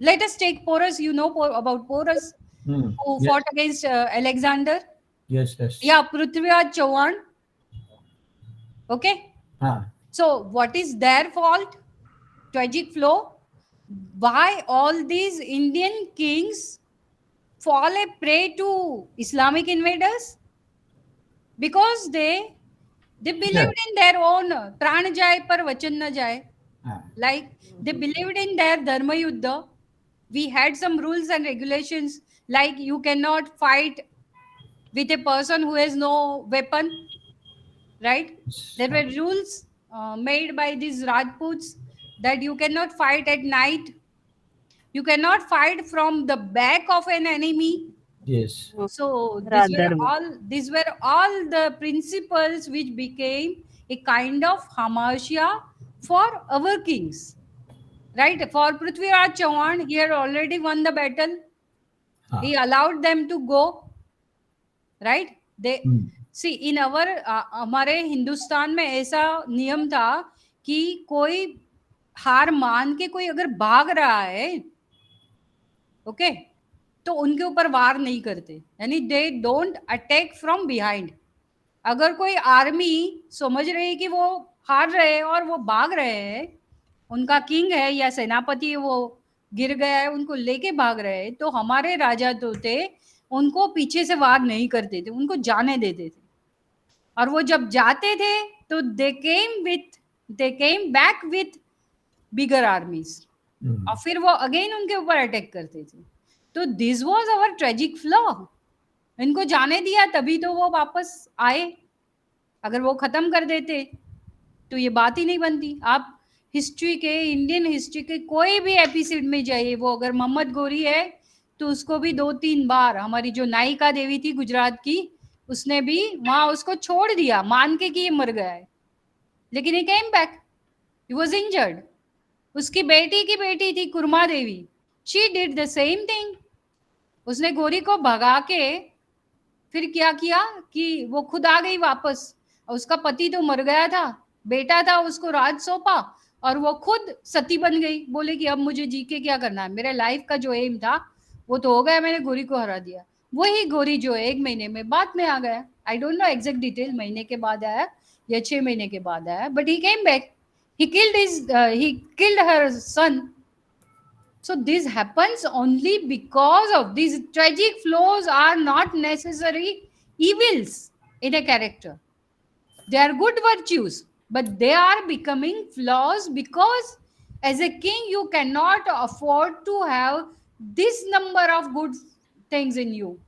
Let us take Porus. You know about Porus, who Yes, fought against Alexander. yes, yes. Yeah, Prithviraj Chauhan. Okay. Ah, So, what is their fault? Tragic flaw. Why all these Indian kings fall a prey to Islamic invaders? Because they yeah. believed in their own pran jai par vachan na jai. Ah, Like they believed in their dharma yuddha. We had some rules and regulations, like you cannot fight with a person who has no weapon, right? yes, There ah, were rules made by these Rajputs that you cannot fight at night, you cannot fight from the back of an enemy. yes. So Radharva. these were all the principles which became a kind of hamasya for our kings, right? For Prithviraj Chauhan, he had already won the battle. Ah, He allowed them to go, right? They hmm, see in our हमारे हिंदुस्तान में ऐसा नियम था कि कोई हार मान के कोई अगर भाग रहा है, ओके, तो उनके ऊपर वार नहीं करते, यानी they don't attack from behind. अगर कोई आर्मी समझ रहे है कि वो हार रहे हैं और वो भाग रहे हैं, उनका किंग है या सेनापति है वो गिर गया है, उनको लेके भाग रहे हैं, तो हमारे राजा तो थे, उनको पीछे से वार नहीं करते थे, उनको जाने देते थे. और वो जब जाते थे तो they came back with bigger armies, hmm. और फिर वो अगेन उनके ऊपर अटैक करते थे. तो this was our tragic flaw. इनको जाने दिया तभी तो वो वापस आए. अगर वो खत्म कर देते तो ये बात ही नहीं बनती. आप हिस्ट्री के, इंडियन हिस्ट्री के कोई भी एपिसोड में जाइए, वो अगर मोहम्मद गोरी है तो उसको भी 2-3 बार, हमारी जो नायिका देवी थी गुजरात की, उसने भी वहां उसको छोड़ दिया मान के कि ये मर गया है, लेकिन he came back, he was injured. उसकी बेटी की बेटी थी Kurma Devi, she did the same thing. उसने गोरी को भगा के फिर क्या किया कि वो खुद आ गई वापस, और उसका पति तो मर गया था, बेटा था, उसको राज सौंपा, और वो खुद सती बन गई. बोले कि अब मुझे जी के क्या करना है, मेरे लाइफ का जो एम था वो तो हो गया, मैंने गोरी को हरा दिया. वही गोरी जो 1 महीने में बाद में आ गया. I don't know exact detail, महीने के बाद आया या 6 महीने के बाद आया, but he came back. He killed her son. So this happens only because of these tragic flaws are not necessary evils in a character. They are good virtues, but they are becoming flaws because as a king you cannot afford to have this number of good things in you.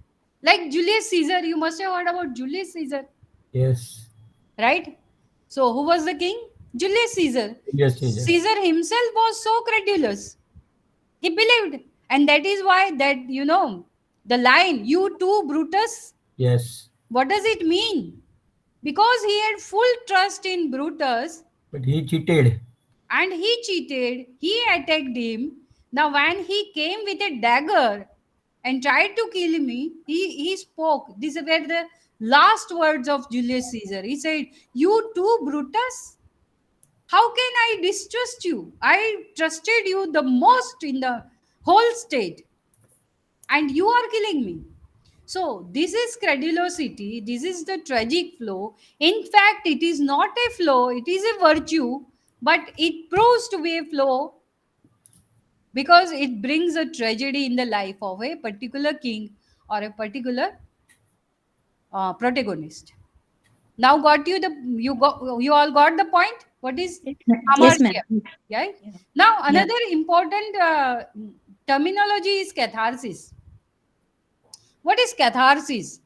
Like Julius Caesar, you must have heard about Julius Caesar, Yes, right? So who was the king? Julius Caesar. yes, yes, Caesar himself was so credulous. He believed. And that is why that, the line, you too, Brutus, yes. what does it mean? Because he had full trust in Brutus But he cheated. and he cheated, he attacked him. Now, when he came with a dagger and tried to kill me, he spoke. These were the last words of Julius Caesar. He said, you too, Brutus? How can I distrust you? I trusted you the most in the whole state, and you are killing me. So, this is credulosity. This is the tragic flow. In fact, it is not a flow, it is a virtue, but it proves to be a flow because it brings a tragedy in the life of a particular king or a particular protagonist. Now, got you the you all got the point. What is Yes, ma'am. hamartia? Yeah. Yeah. Now, Yeah. another important terminology is catharsis. What is catharsis?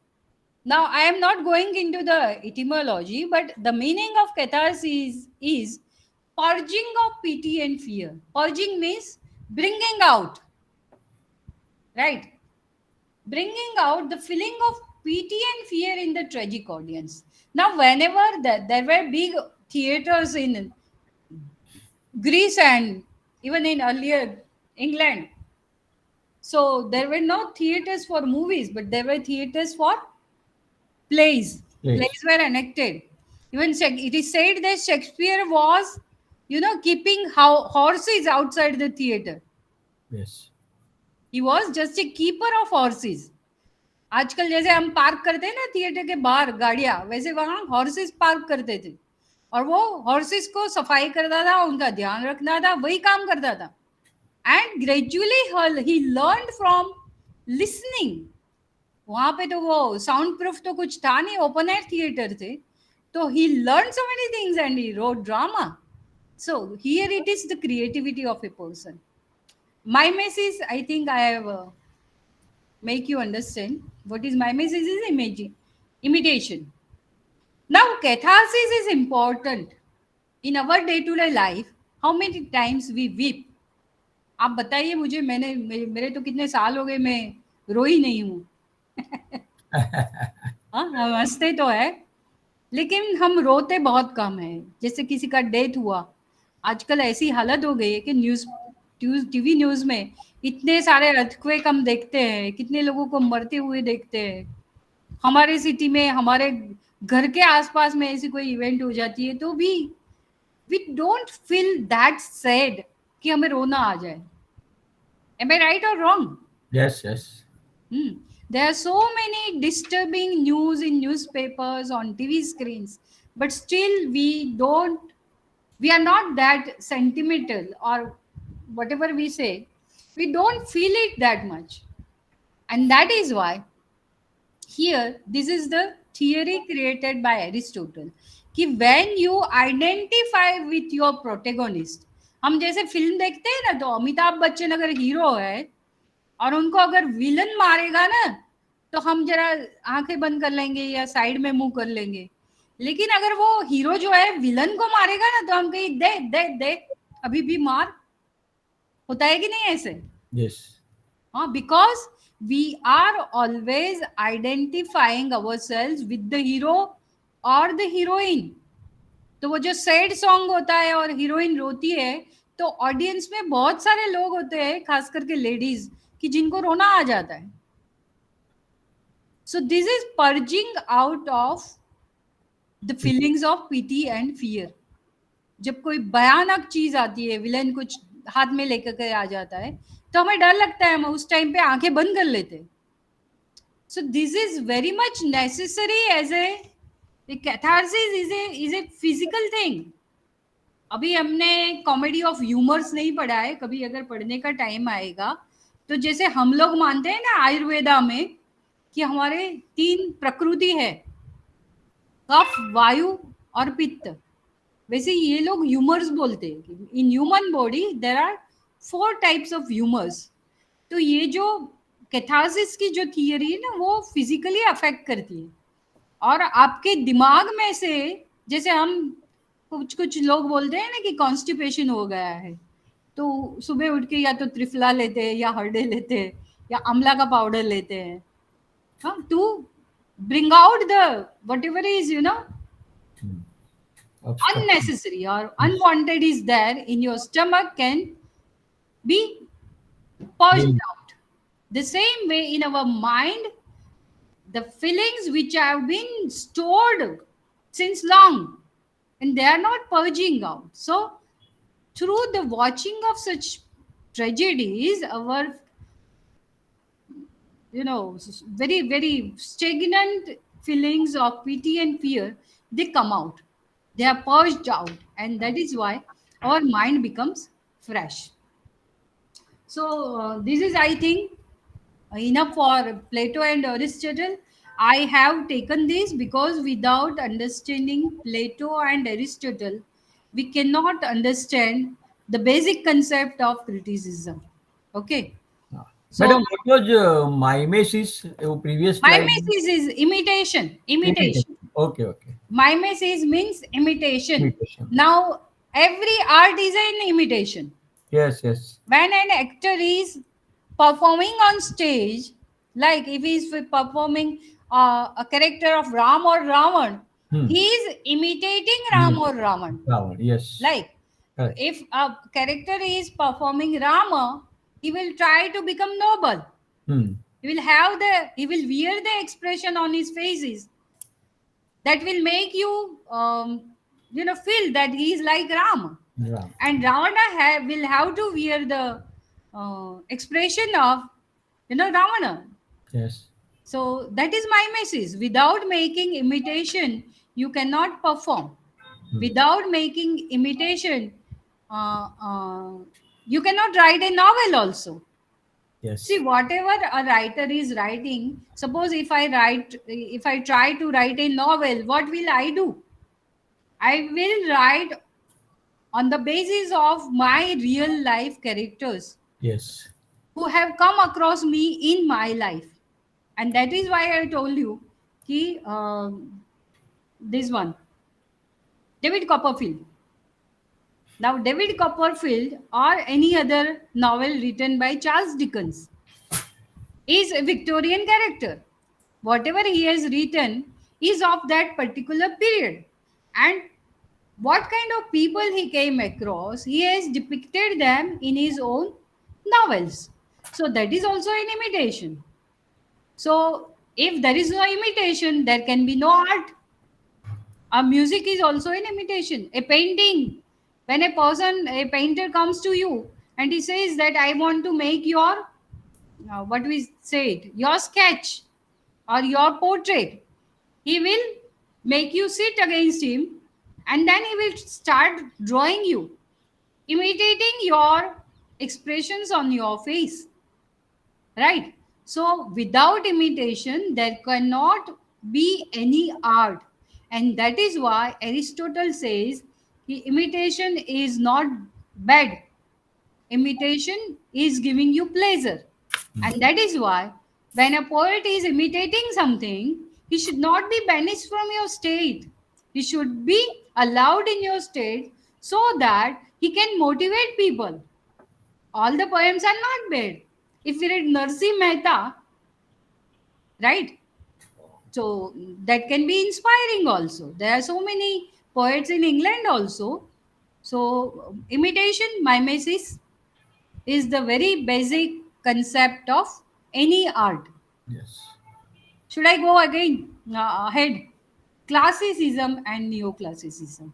Now, I am not going into the etymology, but the meaning of catharsis is purging of pity and fear. Purging means bringing out, right? Bringing out the feeling of pity and fear in the tragic audience. Now, whenever there were big theaters in Greece and even in earlier England, so there were no theaters for movies, but there were theaters for plays. Yes. Plays were enacted. Even it is said that Shakespeare was, keeping horses outside the theater. Yes. He was just a keeper of horses. आजकल जैसे हम park करते हैं ना theatre के बाहर गाड़ियां, वैसे वहां हॉर्सेस पार्क करते थे, और वो हॉर्सेस को सफाई करता था, उनका ध्यान रखना था, वही काम करता था. And gradually he learn from listening. वहां पे तो वो साउंड प्रूफ तो कुछ था नहीं, ओपन एयर थिएटर थे, तो he learn so many things and he wrote drama. So here it is the creativity of a person. My message, I think I have make you understand what is my message is imitation. Now, catharsis is important in our day-to-day life. How many times we weep? आप बताइए मुझे, मेरे तो कितने साल हो गए मैं रोई नहीं हूँ. हाँ, हम हंसते तो है, लेकिन हम रोते बहुत कम है. जैसे किसी का डेथ हुआ, आजकल ऐसी हालत हो गई है कि टीवी न्यूज में इतने सारे अर्थक्वेक हम देखते हैं, कितने लोगों को मरते हुए देखते हैं. हमारे सिटी में, हमारे घर के आसपास में ऐसी कोई इवेंट हो जाती है तो भी we don't feel that sad कि हमें रोना आ जाए. एम आई राइट और wrong? Yes, yes. There are so many disturbing news in newspapers, on TV screens, but still we are not that sentimental, or whatever we say, we don't feel it that much. And that is why here, this is the theory created by Aristotle, कि when you identify with your protagonist, हम जैसे film देखते हैं ना, तो अमिताभ बच्चन अगर hero है और उनको अगर विलन मारेगा ना, तो हम जरा आंखें बंद कर लेंगे या साइड में मुंह कर लेंगे. लेकिन अगर वो हीरो जो है विलन को मारेगा ना, तो हम कहीं दे दे दे अभी भी मार. होता है कि नहीं ऐसे? Yes. हाँ, because we are always identifying ourselves with the hero or the heroine. तो वो जो सैड सॉन्ग होता है और हीरोइन रोती है, तो ऑडियंस में बहुत सारे लोग होते हैं, खास करके लेडीज, कि जिनको रोना आ जाता है. सो this is purging out of the feelings of PT and fear. जब कोई भयानक चीज आती है, विलेन कुछ हाथ में लेकर के आ जाता है, तो हमें डर लगता है, हम उस टाइम पे आंखें बंद कर लेते हैं. So this is very much necessary as a catharsis is a physical thing. अभी हमने कॉमेडी ऑफ ह्यूमर्स नहीं पढ़ा है, कभी अगर पढ़ने का टाइम आएगा, तो जैसे हम लोग मानते हैं ना आयुर्वेदा में कि हमारे 3 प्रकृति है, कफ, वायु और पित्त, वैसे ये लोग ह्यूमर्स बोलते हैं कि in human body there are 4 types of humours. तो ये जो कैथारसिस की जो थियरी है ना, वो फिजिकली अफेक्ट करती है. और आपके दिमाग में से, जैसे हम कुछ लोग बोलते हैं ना कि कॉन्स्टिपेशन हो गया है, तो सुबह उठ के या तो त्रिफला लेते हैं, या हरडे लेते हैं, या आंवला का पाउडर लेते हैं, हाँ, to bring out the whatever is Obstruction. unnecessary or unwanted is there in your stomach can be purged out. The same way in our mind, the feelings which have been stored since long, and they are not purging out. So through the watching of such tragedies, our very very stagnant feelings of pity and fear, they come out, they are purged out, and that is why our mind becomes fresh. So this is, I think, enough for Plato and Aristotle. I have taken this because without understanding Plato and Aristotle, we cannot understand the basic concept of criticism. Okay. So Madam, what was mimesis? Previous slide. mimesis is imitation. Imitation. Okay, okay. Mimesis means imitation. Imitation. Now, every art is an imitation. Yes, yes. When an actor is performing on stage, like if he is performing a character of Ram or Ravan, he is imitating Ram or Ravan. Ravan, yes. Like Correct. if a character is performing Rama, he will try to become noble. He will wear the expression on his faces that will make you feel that he is like Ram, Yeah. and Ravana will have to wear the expression of Ravana. Yes. So that is my message. Without making imitation, you cannot perform. Hmm. Without making imitation, uh, uh, you cannot write a novel also. See, Yes. whatever a writer is writing, suppose if I try to write a novel, what will I do? I will write on the basis of my real life characters Yes. who have come across me in my life. And that is why I told you ki, this one, David Copperfield. Now, David Copperfield or any other novel written by Charles Dickens is a Victorian character. Whatever he has written is of that particular period. And what kind of people he came across, he has depicted them in his own novels. So that is also an imitation. So if there is no imitation, there can be no art. A music is also an imitation. A painting, when a painter comes to you and he says that I want to make your, what we said, your sketch or your portrait, he will make you sit against him and then he will start drawing you, imitating your expressions on your face, right? So without imitation there cannot be any art, and that is why Aristotle says imitation is not bad, imitation is giving you pleasure. And that is why when a poet is imitating something, he should not be banished from your state. He should be allowed in your state so that he can motivate people. All the poems are not bad. If we read Narsi Mehta, right? So that can be inspiring also. There are so many poets in England also. So imitation, mimesis is the very basic concept of any art. Yes. Should I go again ahead? Classicism and neoclassicism.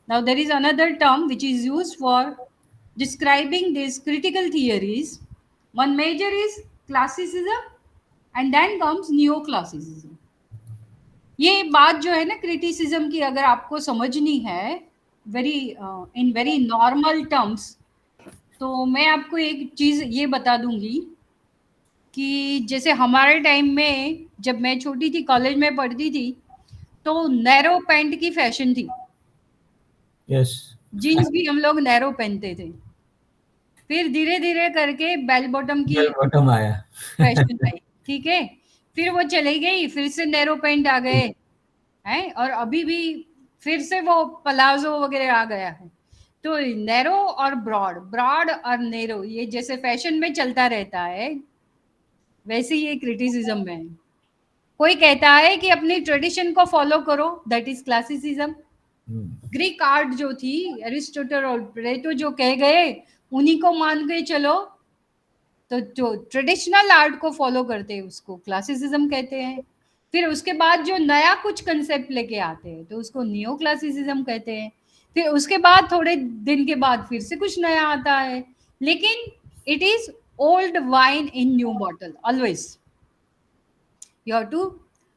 Now, there is another term which is used for describing these critical theories. One major is classicism, and then comes neoclassicism. ये बात जो है ना criticism की, अगर आपको समझनी है very in very normal terms, तो मैं आपको एक चीज़ ये बता दूंगी कि जैसे हमारे टाइम में जब मैं छोटी थी, कॉलेज में पढ़ती थी, तो नैरो पैंट की फैशन थी। Yes. जीन्स भी हम लोग नैरो पहनते थे। फिर धीरे-धीरे करके बेल बॉटम की Bell bottom आया. फैशन आई, ठीक है? फिर वो चली गई, फिर से नैरो पैंट आ गए, हैं? और अभी भी फिर से वो प्लाज़ो वगैरह आ गया है। तो नैरो और ब्रॉड, ब्रॉड और नैरो ये जैसे फैशन में चलता रहता है, वैसे ही ये क्रिटिसिज्म में है। कोई कहता है कि अपनी ट्रेडिशन को फॉलो करो, that is classicism. Hmm. Greek art जो थी, एरिस्टोटल और प्लेटो जो कह गए उन्हीं को मान के चलो, तो जो ट्रेडिशनल आर्ट को फॉलो करते हैं उसको क्लासिसिज्म कहते हैं। फिर उसके बाद जो नया कुछ कंसेप्ट लेके आते हैं तो उसको नियो क्लासिसिज्म कहते हैं। फिर उसके बाद थोड़े दिन के बाद फिर से कुछ नया आता है, लेकिन it is old wine in new bottle always. You have to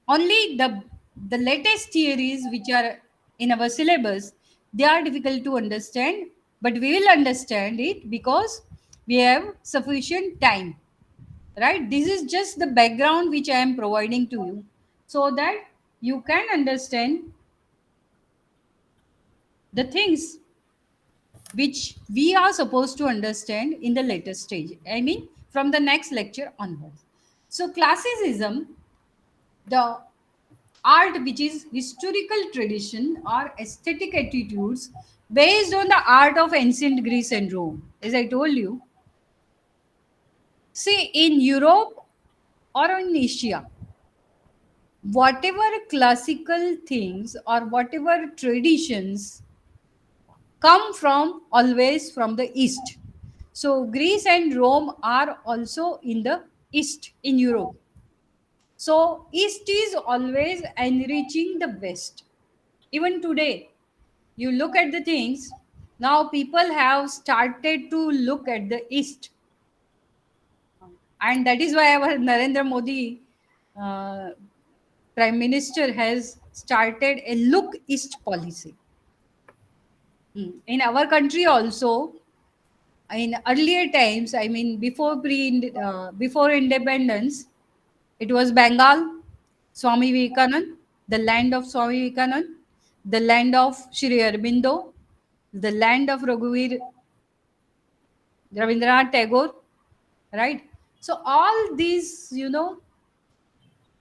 only the latest theories which are in our syllabus, they are difficult to understand, but we will understand it because we have sufficient time, right? This is just the background which I am providing to you so that you can understand the things which we are supposed to understand in the later stage, I mean from the next lecture onwards. So classicism, the art which is historical tradition or aesthetic attitudes based on the art of ancient Greece and Rome. As I told you, see, in Europe or in Asia, whatever classical things or whatever traditions come from always from the east. So Greece and Rome are also in the east in Europe. So east is always enriching the west. Even today, you look at the things, now people have started to look at the east. And that is why our Narendra Modi, uh, Prime Minister, has started a look east policy. In our country also, in earlier times, I mean before independence, it was Bengal, Swami Vivekanand, the land of Swami Vivekanand, the land of Shri Aurobindo, the land of Raghuveer Rabindranath Tagore, right? So all these,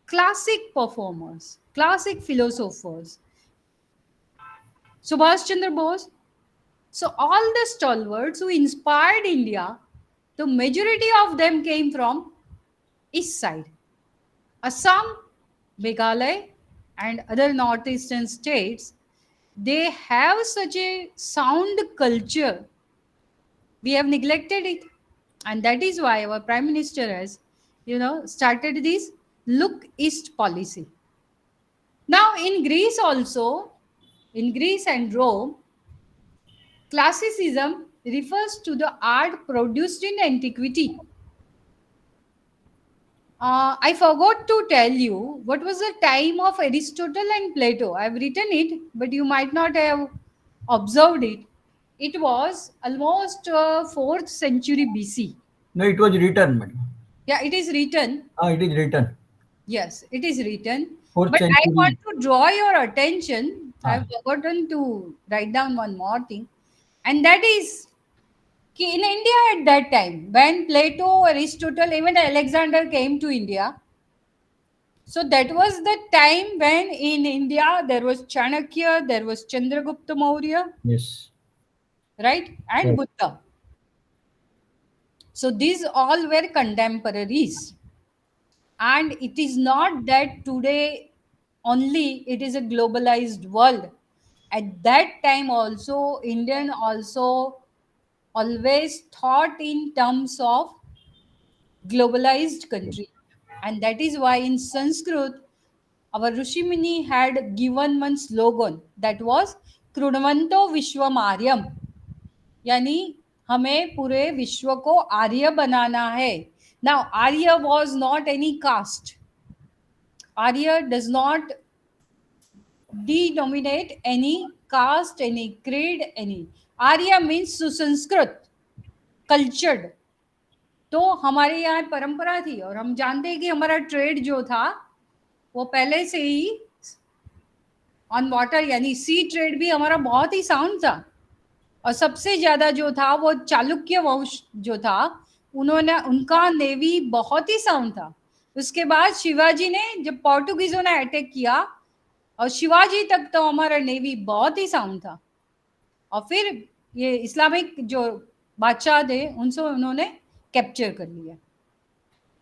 classic performers, classic philosophers, Subhash Chandra Bose. So all the stalwarts who inspired India, the majority of them came from east side. Assam, Meghalaya, and other northeastern states, they have such a sound culture. We have neglected it. And that is why our Prime Minister has, started this look east policy. Now, in Greece also, in Greece and Rome, classicism refers to the art produced in antiquity. I forgot to tell you what was the time of Aristotle and Plato. I've written it, but you might not have observed it. It was almost 4th century BC. No, it was written, madam. Yeah, it is written. Ah, it is written. Yes, it is written. Fourth But I century. want to draw your attention. I've Ah, forgotten to write down one more thing. And that is in India at that time, when Plato, Aristotle, even Alexander came to India. So that was the time when in India there was Chanakya, there was Chandragupta Maurya, yes. right? And Right. Buddha. So these all were contemporaries. And it is not that today only it is a globalized world. At that time also, Indian also always thought in terms of globalized country. And that is why in Sanskrit, our Rishimuni had given one slogan that was Krudvanto Vishwam Aryam. यानी हमें पूरे विश्व को आर्य बनाना है. Now, Arya was not any caste. Arya does not denominate any caste, any creed, any. Arya means सुसंस्कृत, cultured. तो हमारे यहाँ परंपरा थी और हम जानते हैं कि हमारा ट्रेड जो था वो पहले से ही ऑन वाटर यानी सी ट्रेड भी हमारा बहुत ही साउंड था. और सबसे ज्यादा जो था वो चालुक्य वंश जो था, उन्होंने उनका नेवी बहुत ही साउंड था. उसके बाद शिवाजी ने जब पोर्टुगीजों ने अटैक किया और शिवाजी तक तो हमारा नेवी बहुत ही साउंड था. और फिर ये इस्लामिक जो बादशाह थे उनसे उन्होंने कैप्चर कर लिया.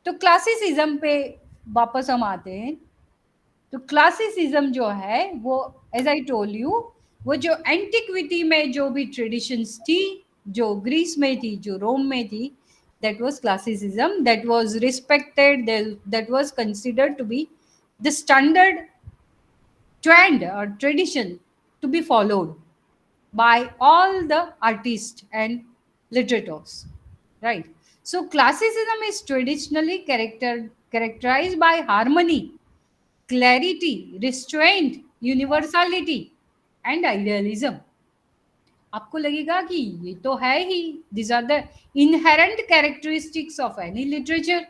तो क्लासिसिज्म पे वापस हम आते हैं. तो क्लासिसिज्म जो है वो एज आई टोल्ड यू, वो जो एंटिक्विटी में जो भी ट्रेडिशंस थी, जो ग्रीस में थी, जो रोम में थी, that was classicism, that was respected, that was considered to be the standard trend or tradition to be followed by all the artists and literators, right? So classicism is traditionally characterized by harmony, clarity, restraint, universality and idealism. आपको लगेगा कि ये तो है ही, these are the inherent characteristics of any literature.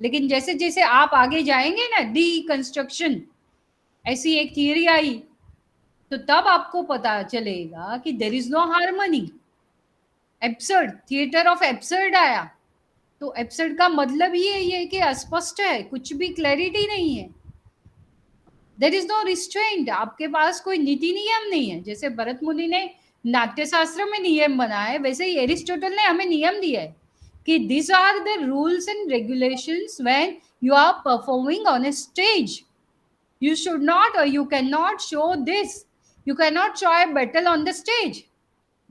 लेकिन जैसे जैसे आप आगे जाएंगे ना, डीकंस्ट्रक्शन ऐसी एक थियरी आई, तो तब आपको पता चलेगा कि there is no harmony. Absurd, theatre of absurd आया. तो एब्सर्ड का मतलब ये है कि अस्पष्ट है, कुछ भी क्लैरिटी नहीं है. देयर इज नो रिस्ट्रेंट, आपके पास कोई नीति नियम नहीं है. जैसे भरत मुनि ने नाट्य शास्त्र में नियम बनाए, वैसे ही एरिस्टोटल ने हमें नियम दिया है कि this are the rules and regulations when you are performing on a stage. You should not or you cannot show this. You cannot show a battle on the stage.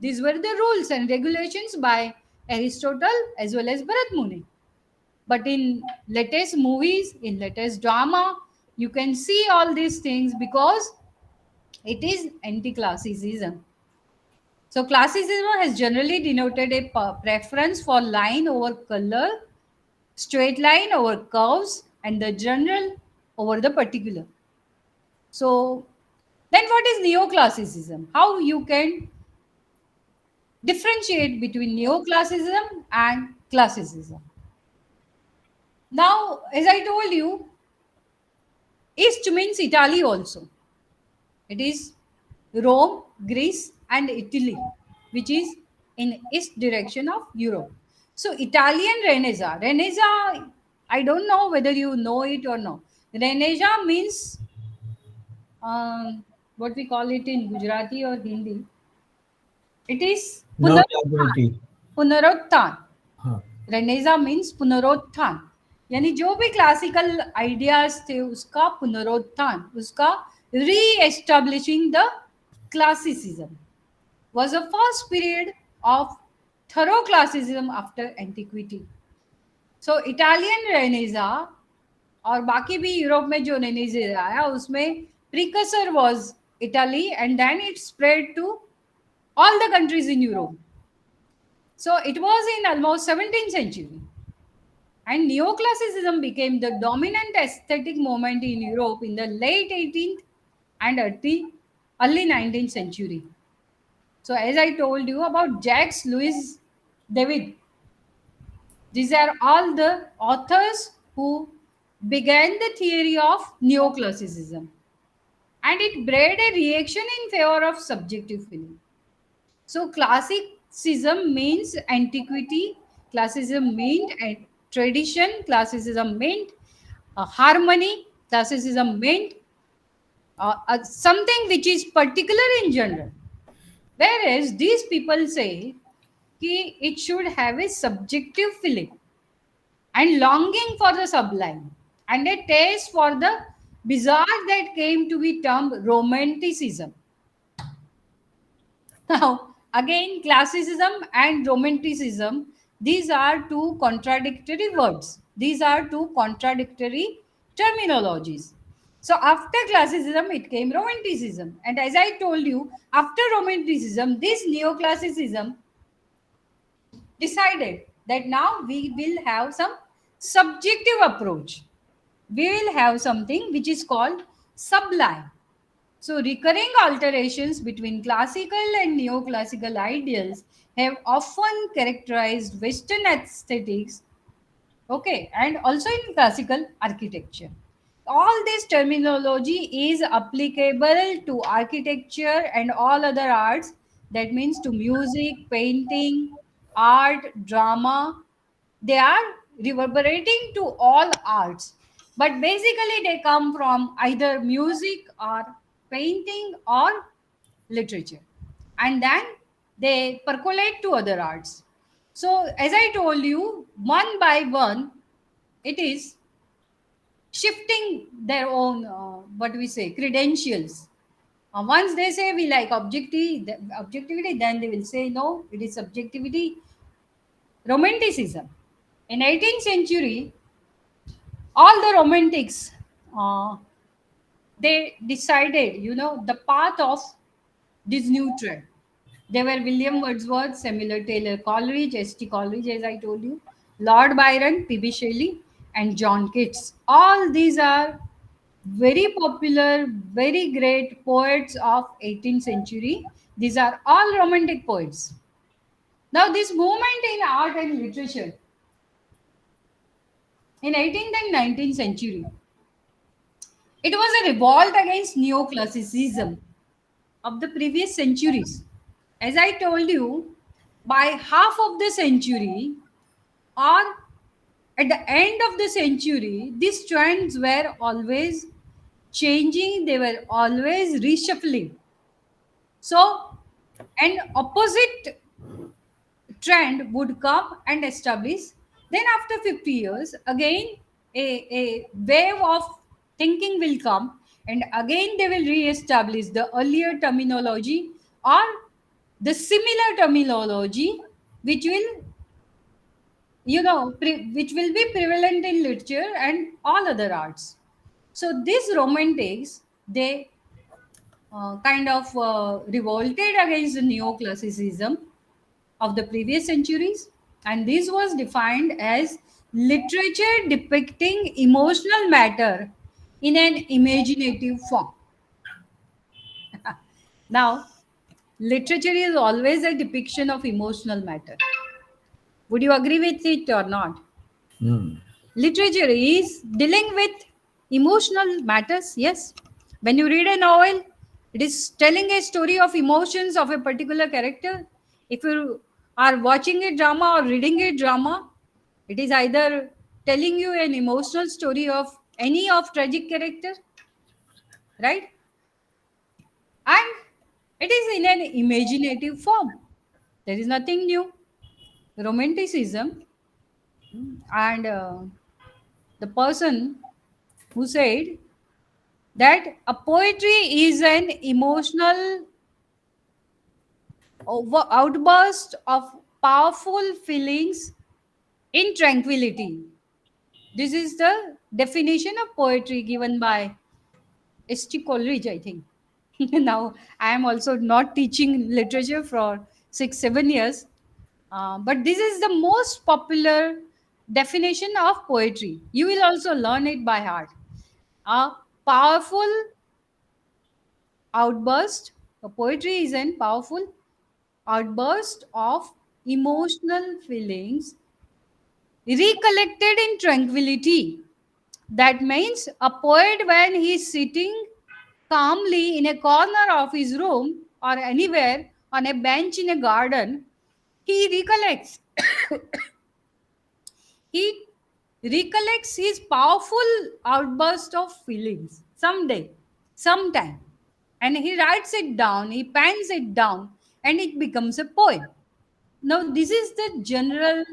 These were the rules and regulations by Aristotle as well as Bharat Muni. But in latest movies, in latest drama, you can see all these things because it is anti-classicism. So classicism has generally denoted a preference for line over color, straight line over curves, and the general over the particular. So then what is neoclassicism? How you can differentiate between neoclassicism and classicism? Now, as I told you, East means Italy also. It is Rome, Greece, and Italy, which is in east direction of Europe. So Italian Renaissance. Renaissance, I don't know whether you know it or not. Renaissance means what we call it in Gujarati or Hindi. It is Punaruthan. Navjagriti. Punaruthan. हाँ. रेनेजा means पुनरुत्थान, यानी जो भी classical ideas थे उसका पुनरुत्थान, उसका री establishing the classicism was the first period of thorough classicism after antiquity. So Italian Renaissance और बाकी भी यूरोप में जो रेनेसां आया उसमें प्रीकसर was Italy and then it spread to all the countries in Europe. So it was in almost 17th century. And neoclassicism became the dominant aesthetic movement in Europe in the late 18th and early 19th century. So as I told you about Jacques Louis David, these are all the authors who began the theory of neoclassicism. And it bred a reaction in favor of subjective feeling. So classicism means antiquity, classicism meant tradition, classicism meant harmony, classicism meant something which is particular in general. Whereas these people say that it should have a subjective feeling and longing for the sublime and a taste for the bizarre that came to be termed romanticism. Now, again, classicism and romanticism, these are two contradictory words. These are two contradictory terminologies. So, after classicism, it came romanticism. And as I told you, after romanticism, this neoclassicism decided that now we will have some subjective approach. We will have something which is called sublime. So, recurring alterations between classical and neoclassical ideals have often characterized Western aesthetics, okay, and also in classical architecture. All this terminology is applicable to architecture and all other arts. That means to music, painting, art, drama. They are reverberating to all arts. But basically, they come from either music or painting or literature. And then they percolate to other arts. So, as I told you, one by one, it is shifting their own, what we say, credentials. Once they say we like objectivity, then they will say no, it is subjectivity, romanticism. In 18th century, all the romantics, uh, they decided, the path of this new trend. They were William Wordsworth, Samuel Taylor Coleridge, S.T. Coleridge, as I told you, Lord Byron, P.B. Shelley, and John Keats. All these are very popular, very great poets of 18th century. These are all romantic poets. Now, this movement in art and literature in 18th and 19th century, it was a revolt against neoclassicism of the previous centuries. As I told you, by half of the century or at the end of the century, these trends were always changing, they were always reshuffling. So, an opposite trend would come and establish. Then, after 50 years, again a wave of thinking will come, and again they will re-establish the earlier terminology or the similar terminology, which will which will be prevalent in literature and all other arts. So these romantics, they kind of revolted against the neoclassicism of the previous centuries, and this was defined as literature depicting emotional matter in an imaginative form. Now, literature is always a depiction of emotional matter. Would you agree with it or not? Hmm. Literature is dealing with emotional matters, yes. When you read a novel, it is telling a story of emotions of a particular character. If you are watching a drama or reading a drama, it is either telling you an emotional story of any of tragic character, right? And it is in an imaginative form. There is nothing new. Romanticism and the person who said that a poetry is an emotional outburst of powerful feelings in tranquility. This is the definition of poetry given by S.T. Coleridge, I think. Now, I am also not teaching literature for 6, 7 years, but this is the most popular definition of poetry. You will also learn it by heart. A powerful outburst. Poetry is an powerful outburst of emotional feelings recollected in tranquility. That means a poet, when he is sitting calmly in a corner of his room or anywhere on a bench in a garden, he recollects. He recollects his powerful outburst of feelings someday, sometime. And he writes it down, he pens it down, and it becomes a poem. Now, this is the general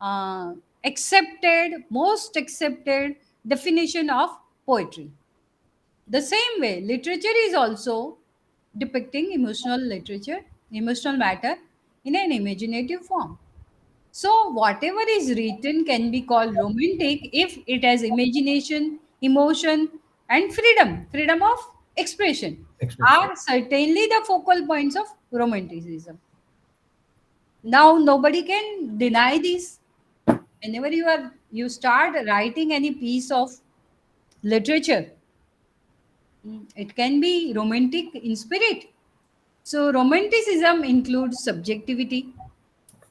uh, most accepted definition of poetry. The same way, literature is also depicting emotional matter in an imaginative form. So, whatever is written can be called romantic if it has imagination, emotion, and freedom of expression Expression. are certainly the focal points of romanticism. Now, nobody can deny this. Whenever you start writing any piece of literature, it can be romantic in spirit. So, romanticism includes subjectivity.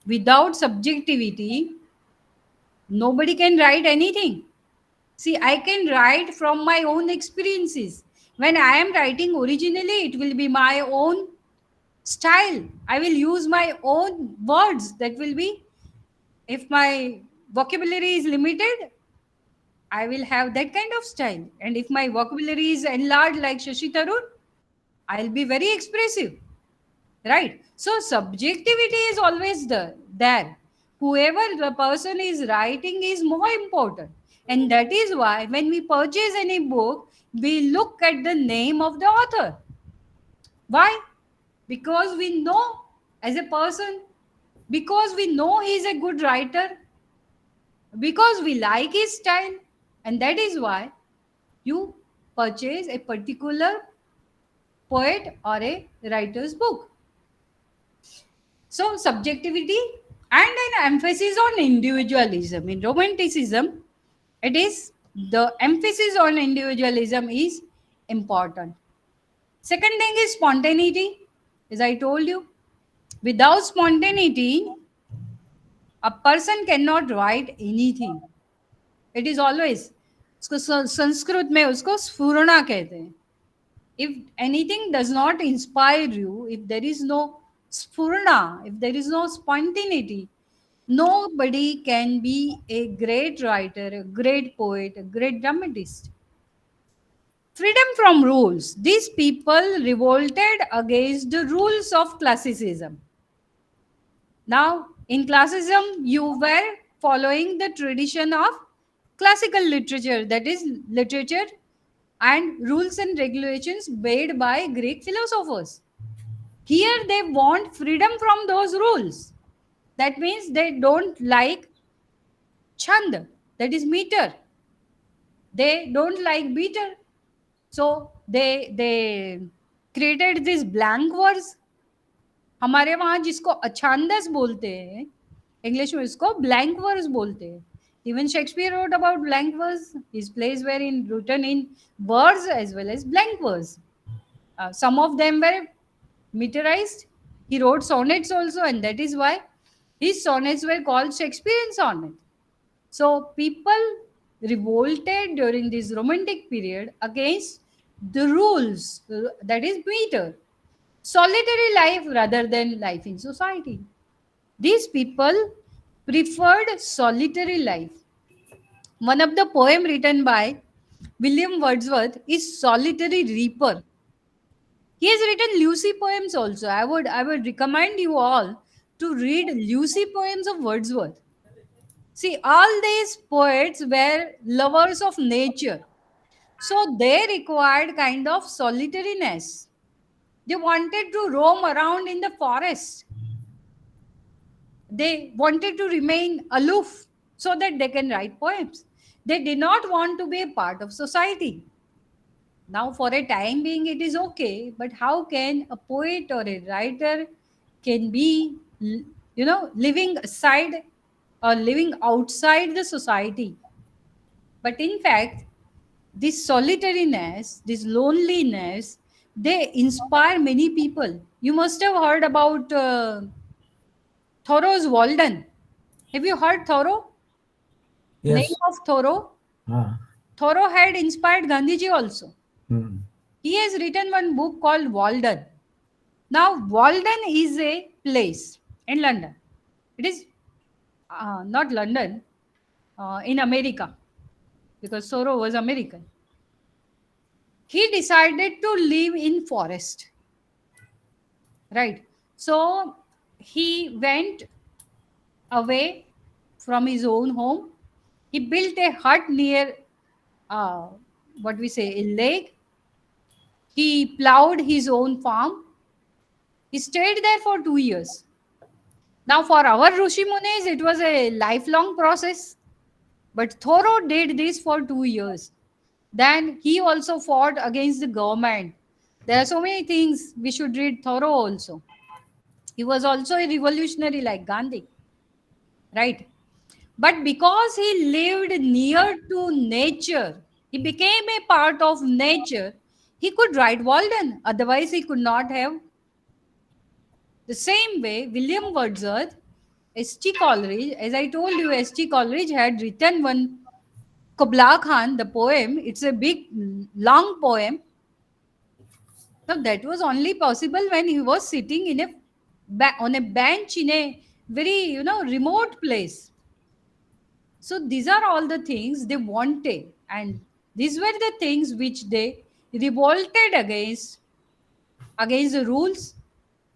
Without subjectivity, nobody can write anything. See, I can write from my own experiences. When I am writing originally, it will be my own style. I will use my own words. That will be, if my vocabulary is limited, I will have that kind of style. And if my vocabulary is enlarged like Shashi Tharoor, I'll be very expressive. Right? So subjectivity is always there. Whoever the person is writing is more important. And that is why when we purchase any book, we look at the name of the author. Why? Because we know as a person, because we know he is a good writer, because we like his style, and that is why you purchase a particular poet or a writer's book. So, subjectivity and an emphasis on individualism. In Romanticism, it is the emphasis on individualism is important. Second thing is spontaneity. As I told you, without spontaneity, a person cannot write anything. It is always, उसको संस्कृत में उसको स्फुरना कहते हैं. If anything does not inspire you, if there is no spurna, if there is no spontaneity, nobody can be a great writer, a great poet, a great dramatist. Freedom from rules. These people revolted against the rules of classicism. Now, in classicism, you were following the tradition of classical literature, that is, literature and rules and regulations made by Greek philosophers. Here, they want freedom from those rules. That means they don't like chand, that is meter. They don't like meter, so they created this blank verse. हमारे वहाँ जिसको अछांदस बोलते हैं, English में इसको blank verse बोलते हैं. Even Shakespeare wrote about blank verse. His plays were written in verse as well as blank verse. Some of them were meterized. He wrote sonnets also, and that is why his sonnets were called Shakespearean sonnet. So people revolted during this romantic period against the rules, that is meter, solitary life rather than life in society. These people preferred solitary life. One of the poem written by William Wordsworth is Solitary Reaper. He has written Lucy poems also. I would recommend you all to read Lucy poems of Wordsworth. See, all these poets were lovers of nature. So they required kind of solitariness. They wanted to roam around in the forest. They wanted to remain aloof so that they can write poems. They did not want to be a part of society. Now, for a time being, it is okay, but how can a poet or a writer can be, living aside or living outside the society? But in fact, this solitariness, this loneliness, they inspire many people. You must have heard about Thoreau's Walden. Have you heard Thoreau? Name Yes. of Thoreau? Ah. Thoreau had inspired Gandhiji also. Hmm. He has written one book called Walden. Now, Walden is a place in London. It is not London, in America, because Thoreau was American. He decided to live in forest, right? So he went away from his own home. He built a hut near, uh, what we say, a lake. He plowed his own farm. He stayed there for 2 years. Now, for our Rishi Munis, it was a lifelong process. But Thoreau did this for 2 years. Then he also fought against the government. There are so many things we should read Thoreau also. He was also a revolutionary like Gandhi, right? But because he lived near to nature, he became a part of nature. He could write Walden, otherwise, he could not have. The same way, William Wordsworth, S.T. Coleridge, as I told you, S.T. Coleridge had written one Kubla Khan, the poem. It's a big, long poem. So that was only possible when he was sitting in on a bench in a very, remote place. So these are all the things they wanted, and these were the things which they revolted against the rules,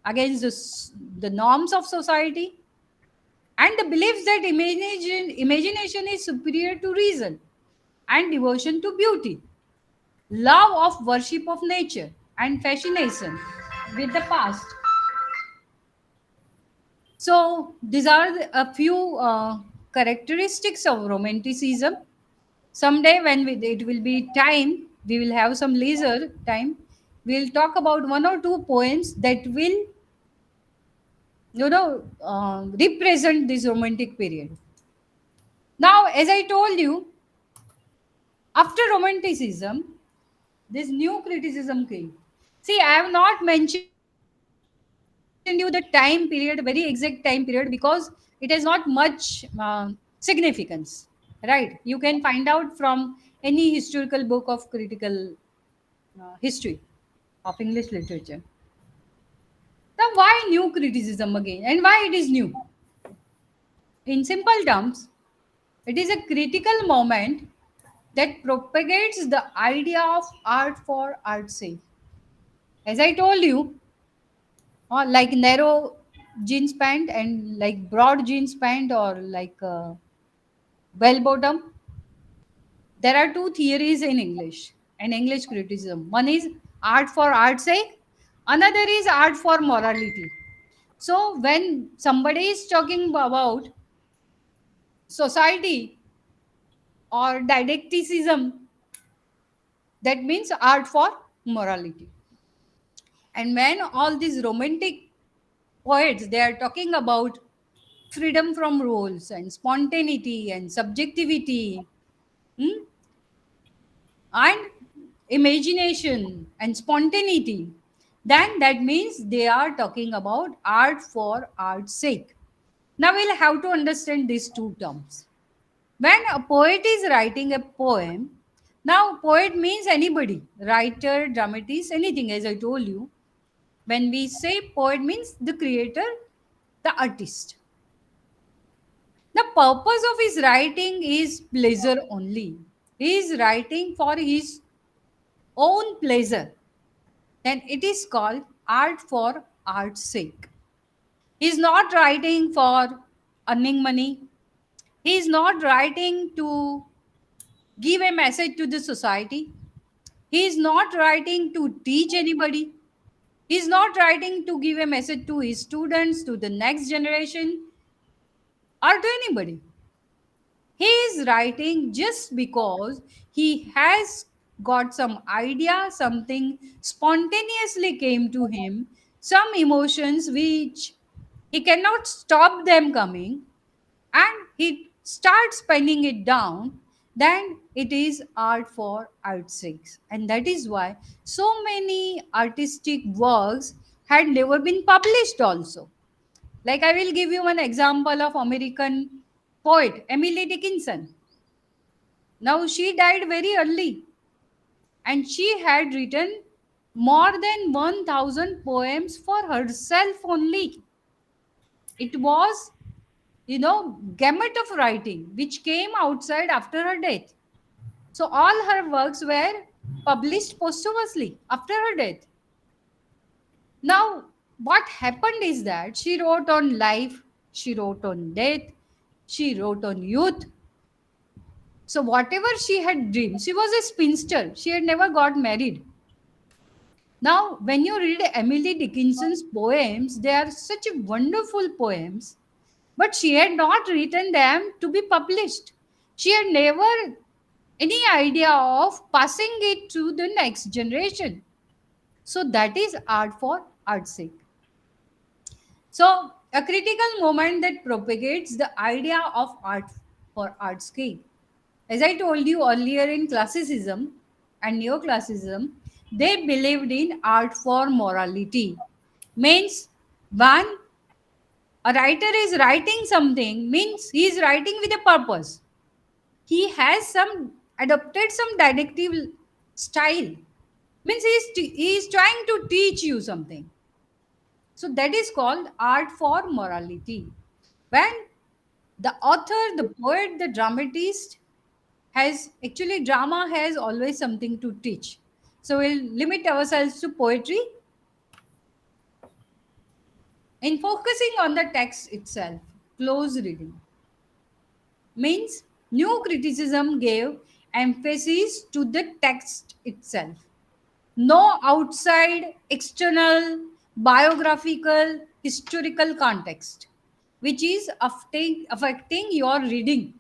against the norms of society, and the beliefs that imagination is superior to reason, and devotion to beauty, love of worship of nature, and fascination with the past. So these are a few characteristics of romanticism. Someday when it will be time, we will have some leisure time. We'll talk about one or two poems that will, represent this romantic period. Now, as I told you, after romanticism, this new criticism came. See, I have not mentioned you the time period, very exact time period, because it has not much significance, right? You can find out from any historical book of critical history of English literature. Now, why new criticism again, and why it is new? In simple terms, it is a critical moment that propagates the idea of art for art's sake. As I told you, like narrow jeans pant and like broad jeans pant, or like bell bottom. There are two theories in English and English criticism. One is art for art's sake, another is art for morality. So when somebody is talking about society or didacticism, that means art for morality. And when all these romantic poets, they are talking about freedom from roles and spontaneity and subjectivity, hmm, and imagination and spontaneity, then that means they are talking about art for art's sake. Now we'll have to understand these two terms. When a poet is writing a poem, now poet means anybody, writer, dramatist, anything, as I told you. When we say poet means the creator, the artist. The purpose of his writing is pleasure only. He is writing for his own pleasure. Then it is called art for art's sake. He is not writing for earning money. He is not writing to give a message to the society. He is not writing to teach anybody. He is not writing to give a message to his students, to the next generation, or to anybody. He is writing just because he has got some idea, something spontaneously came to him, some emotions which he cannot stop them coming, and he starts penning it down. Then it is art for art's sake. And that is why so many artistic works had never been published also. Like I will give you one example of American poet Emily Dickinson. Now she died very early and she had written more than 1000 poems for herself only. It was, gamut of writing which came outside after her death. So all her works were published posthumously after her death. Now, what happened is that she wrote on life, she wrote on death, she wrote on youth. So, whatever she had dreamed, she was a spinster, she had never got married. Now, when you read Emily Dickinson's poems, they are such wonderful poems, but she had not written them to be published. She had never any idea of passing it to the next generation. So, that is art for art's sake. So, a critical moment that propagates the idea of art for art's sake. As I told you earlier, in classicism and neoclassicism, they believed in art for morality. Means when a writer is writing something, means he is writing with a purpose. He has some adopted some didactic style. Means he is trying to teach you something. So that is called art for morality. When the author, the poet, the dramatist has actually drama has always something to teach. So we'll limit ourselves to poetry. In focusing on the text itself, close reading means new criticism gave emphasis to the text itself. No outside, external, biographical, historical context, which is affecting your reading.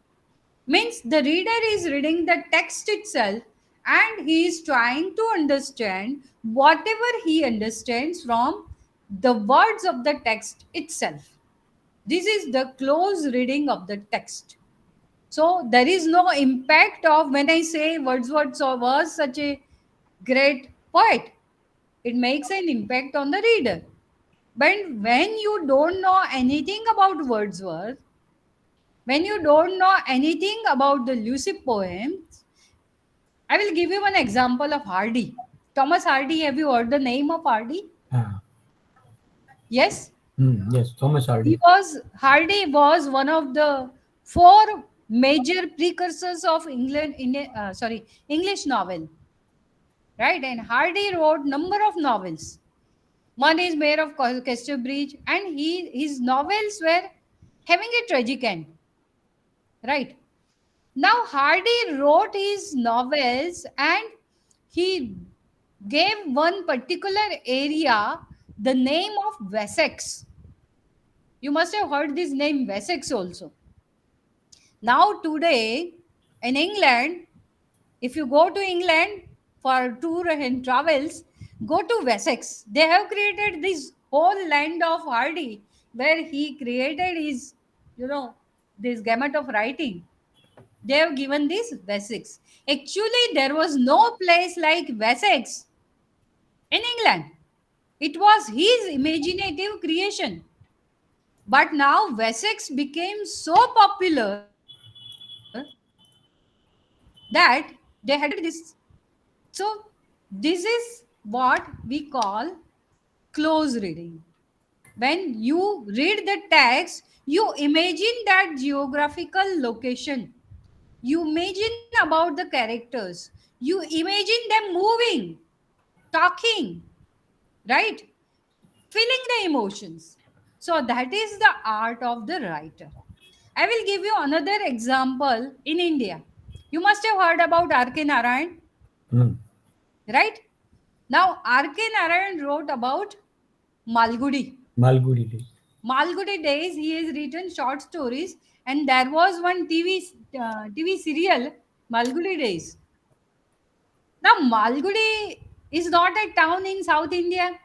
Means the reader is reading the text itself and he is trying to understand whatever he understands from the words of the text itself. This is the close reading of the text. So there is no impact of when I say Wordsworth was such a great poet. It makes an impact on the reader. But when you don't know anything about Wordsworth, when you don't know anything about the lucid poems, I will give you one example of Hardy. Thomas Hardy, have you heard the name of Hardy? Ah. Yes. Yes, Thomas Hardy. Hardy was one of the four major precursors of English novel, right? And Hardy wrote number of novels. One is Mayor of Casterbridge, and his novels were having a tragic end, right? Now Hardy wrote his novels and he gave one particular area the name of Wessex. You must have heard this name Wessex also. Now, today in England, if you go to England for tour and travels, go to Wessex. They have created this whole land of Hardy where he created his, you know, this gamut of writing. They have given this Wessex. Actually, there was no place like Wessex in England. It was his imaginative creation. But now Wessex became so popular that they had to create this. So, this is what we call close reading. When you read the text, you imagine that geographical location. You imagine about the characters. You imagine them moving, talking, right? Feeling the emotions. So that is the art of the writer. I will give you another example in India. You must have heard about R.K. Narayan, Hmm. right? Now, R.K. Narayan wrote about Malgudi. Malgudi Day. Malgudi days, he has written short stories, and there was one TV serial, Malgudi days. Now, Malgudi is not a town in South India,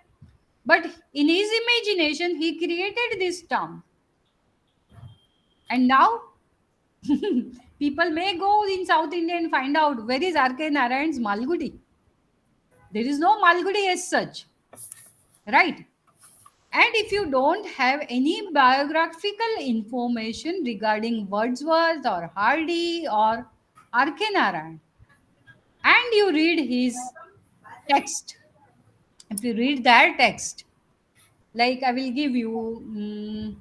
but in his imagination, he created this town. And now, people may go in South India and find out where is R.K. Narayan's Malgudi. There is no Malgudi as such, right? And if you don't have any biographical information regarding Wordsworth or Hardy or R.K. Narayan, and you read his text, if you read that text, like I will give you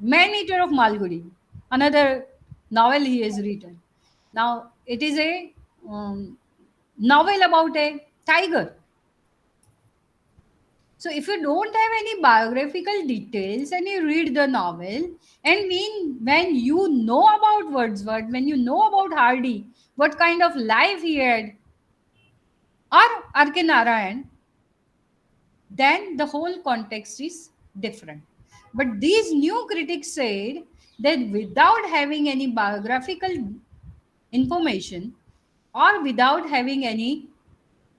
Man Eater of Malgudi, another novel he has written. Now, it is a novel about a tiger. So if you don't have any biographical details and you read the novel, and when you know about Wordsworth, when you know about Hardy, what kind of life he had, or R.K. Narayan, then the whole context is different. But these new critics said that without having any biographical information or without having any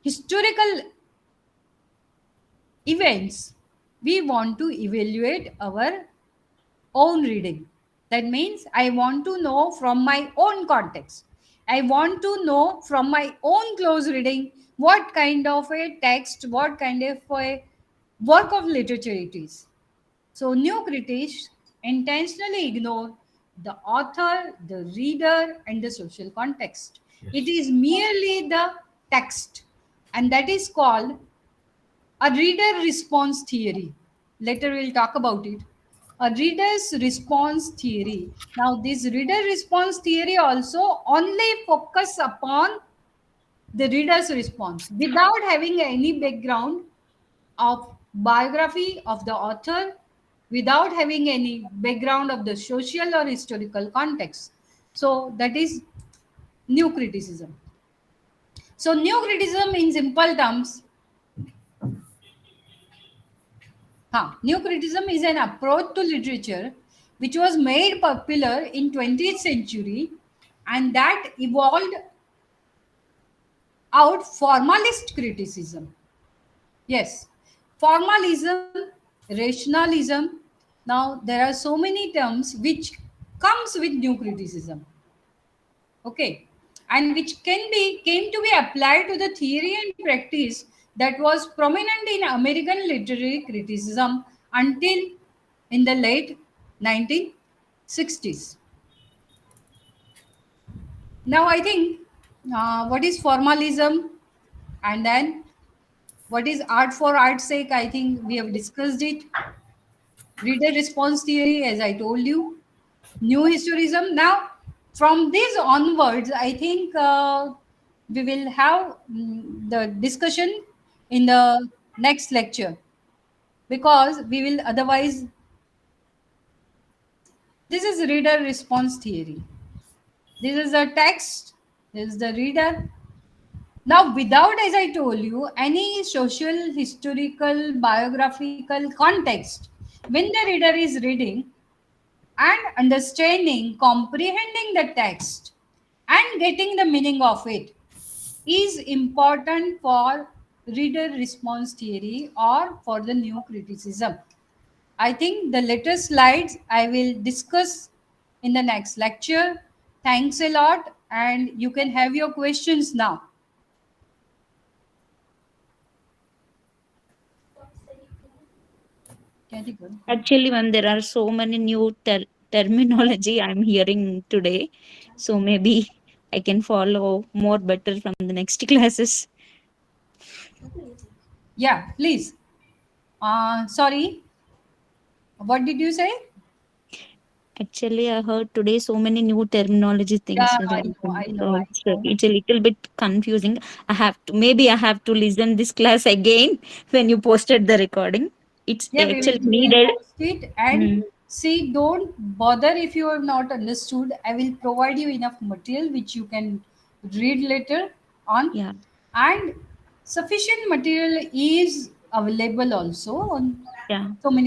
historical events, we want to evaluate our own reading. That means I want to know from my own context. I want to know from my own close reading what kind of a text, what kind of a work of literature it is. So, new critics intentionally ignore the author, the reader, and the social context. Yes. It is merely the text, and that is called a reader response theory. Later we'll talk about it. A reader's response theory. Now, this reader response theory also only focus upon the reader's response without having any background of biography of the author, without having any background of the social or historical context. So that is new criticism. So new criticism in simple terms, new criticism is an approach to literature which was made popular in 20th century and that evolved out formalist criticism. Yes, formalism, rationalism. Now there are so many terms which comes with new criticism. Okay, and which came to be applied to the theory and practice that was prominent in American literary criticism until in the late 1960s. Now I think what is formalism and then what is art for art's sake, I think we have discussed it. Reader response theory, as I told you, new historism. Now, from this onwards, I think we will have the discussion in the next lecture because we will otherwise. This is reader response theory. This is the text. This is the reader. Now, without, as I told you, any social, historical, biographical context, when the reader is reading, and understanding, comprehending the text, and getting the meaning of it is important for reader response theory or for the new criticism. I think the later slides I will discuss in the next lecture. Thanks a lot, and you can have your questions now. Actually, ma'am, there are so many new terminology I'm hearing today. So maybe I can follow more better from the next classes. Yeah, please. Sorry, what did you say? Actually, I heard today so many new terminology Yeah, things. I know, I know, So I know. it's a little bit confusing. Maybe I have to listen this class again when you posted the recording. It's Yeah, actually we will needed. post it, and Mm, see, don't bother if you have not understood. I will provide you enough material which you can read later on, yeah, and sufficient material is available also on yeah. so many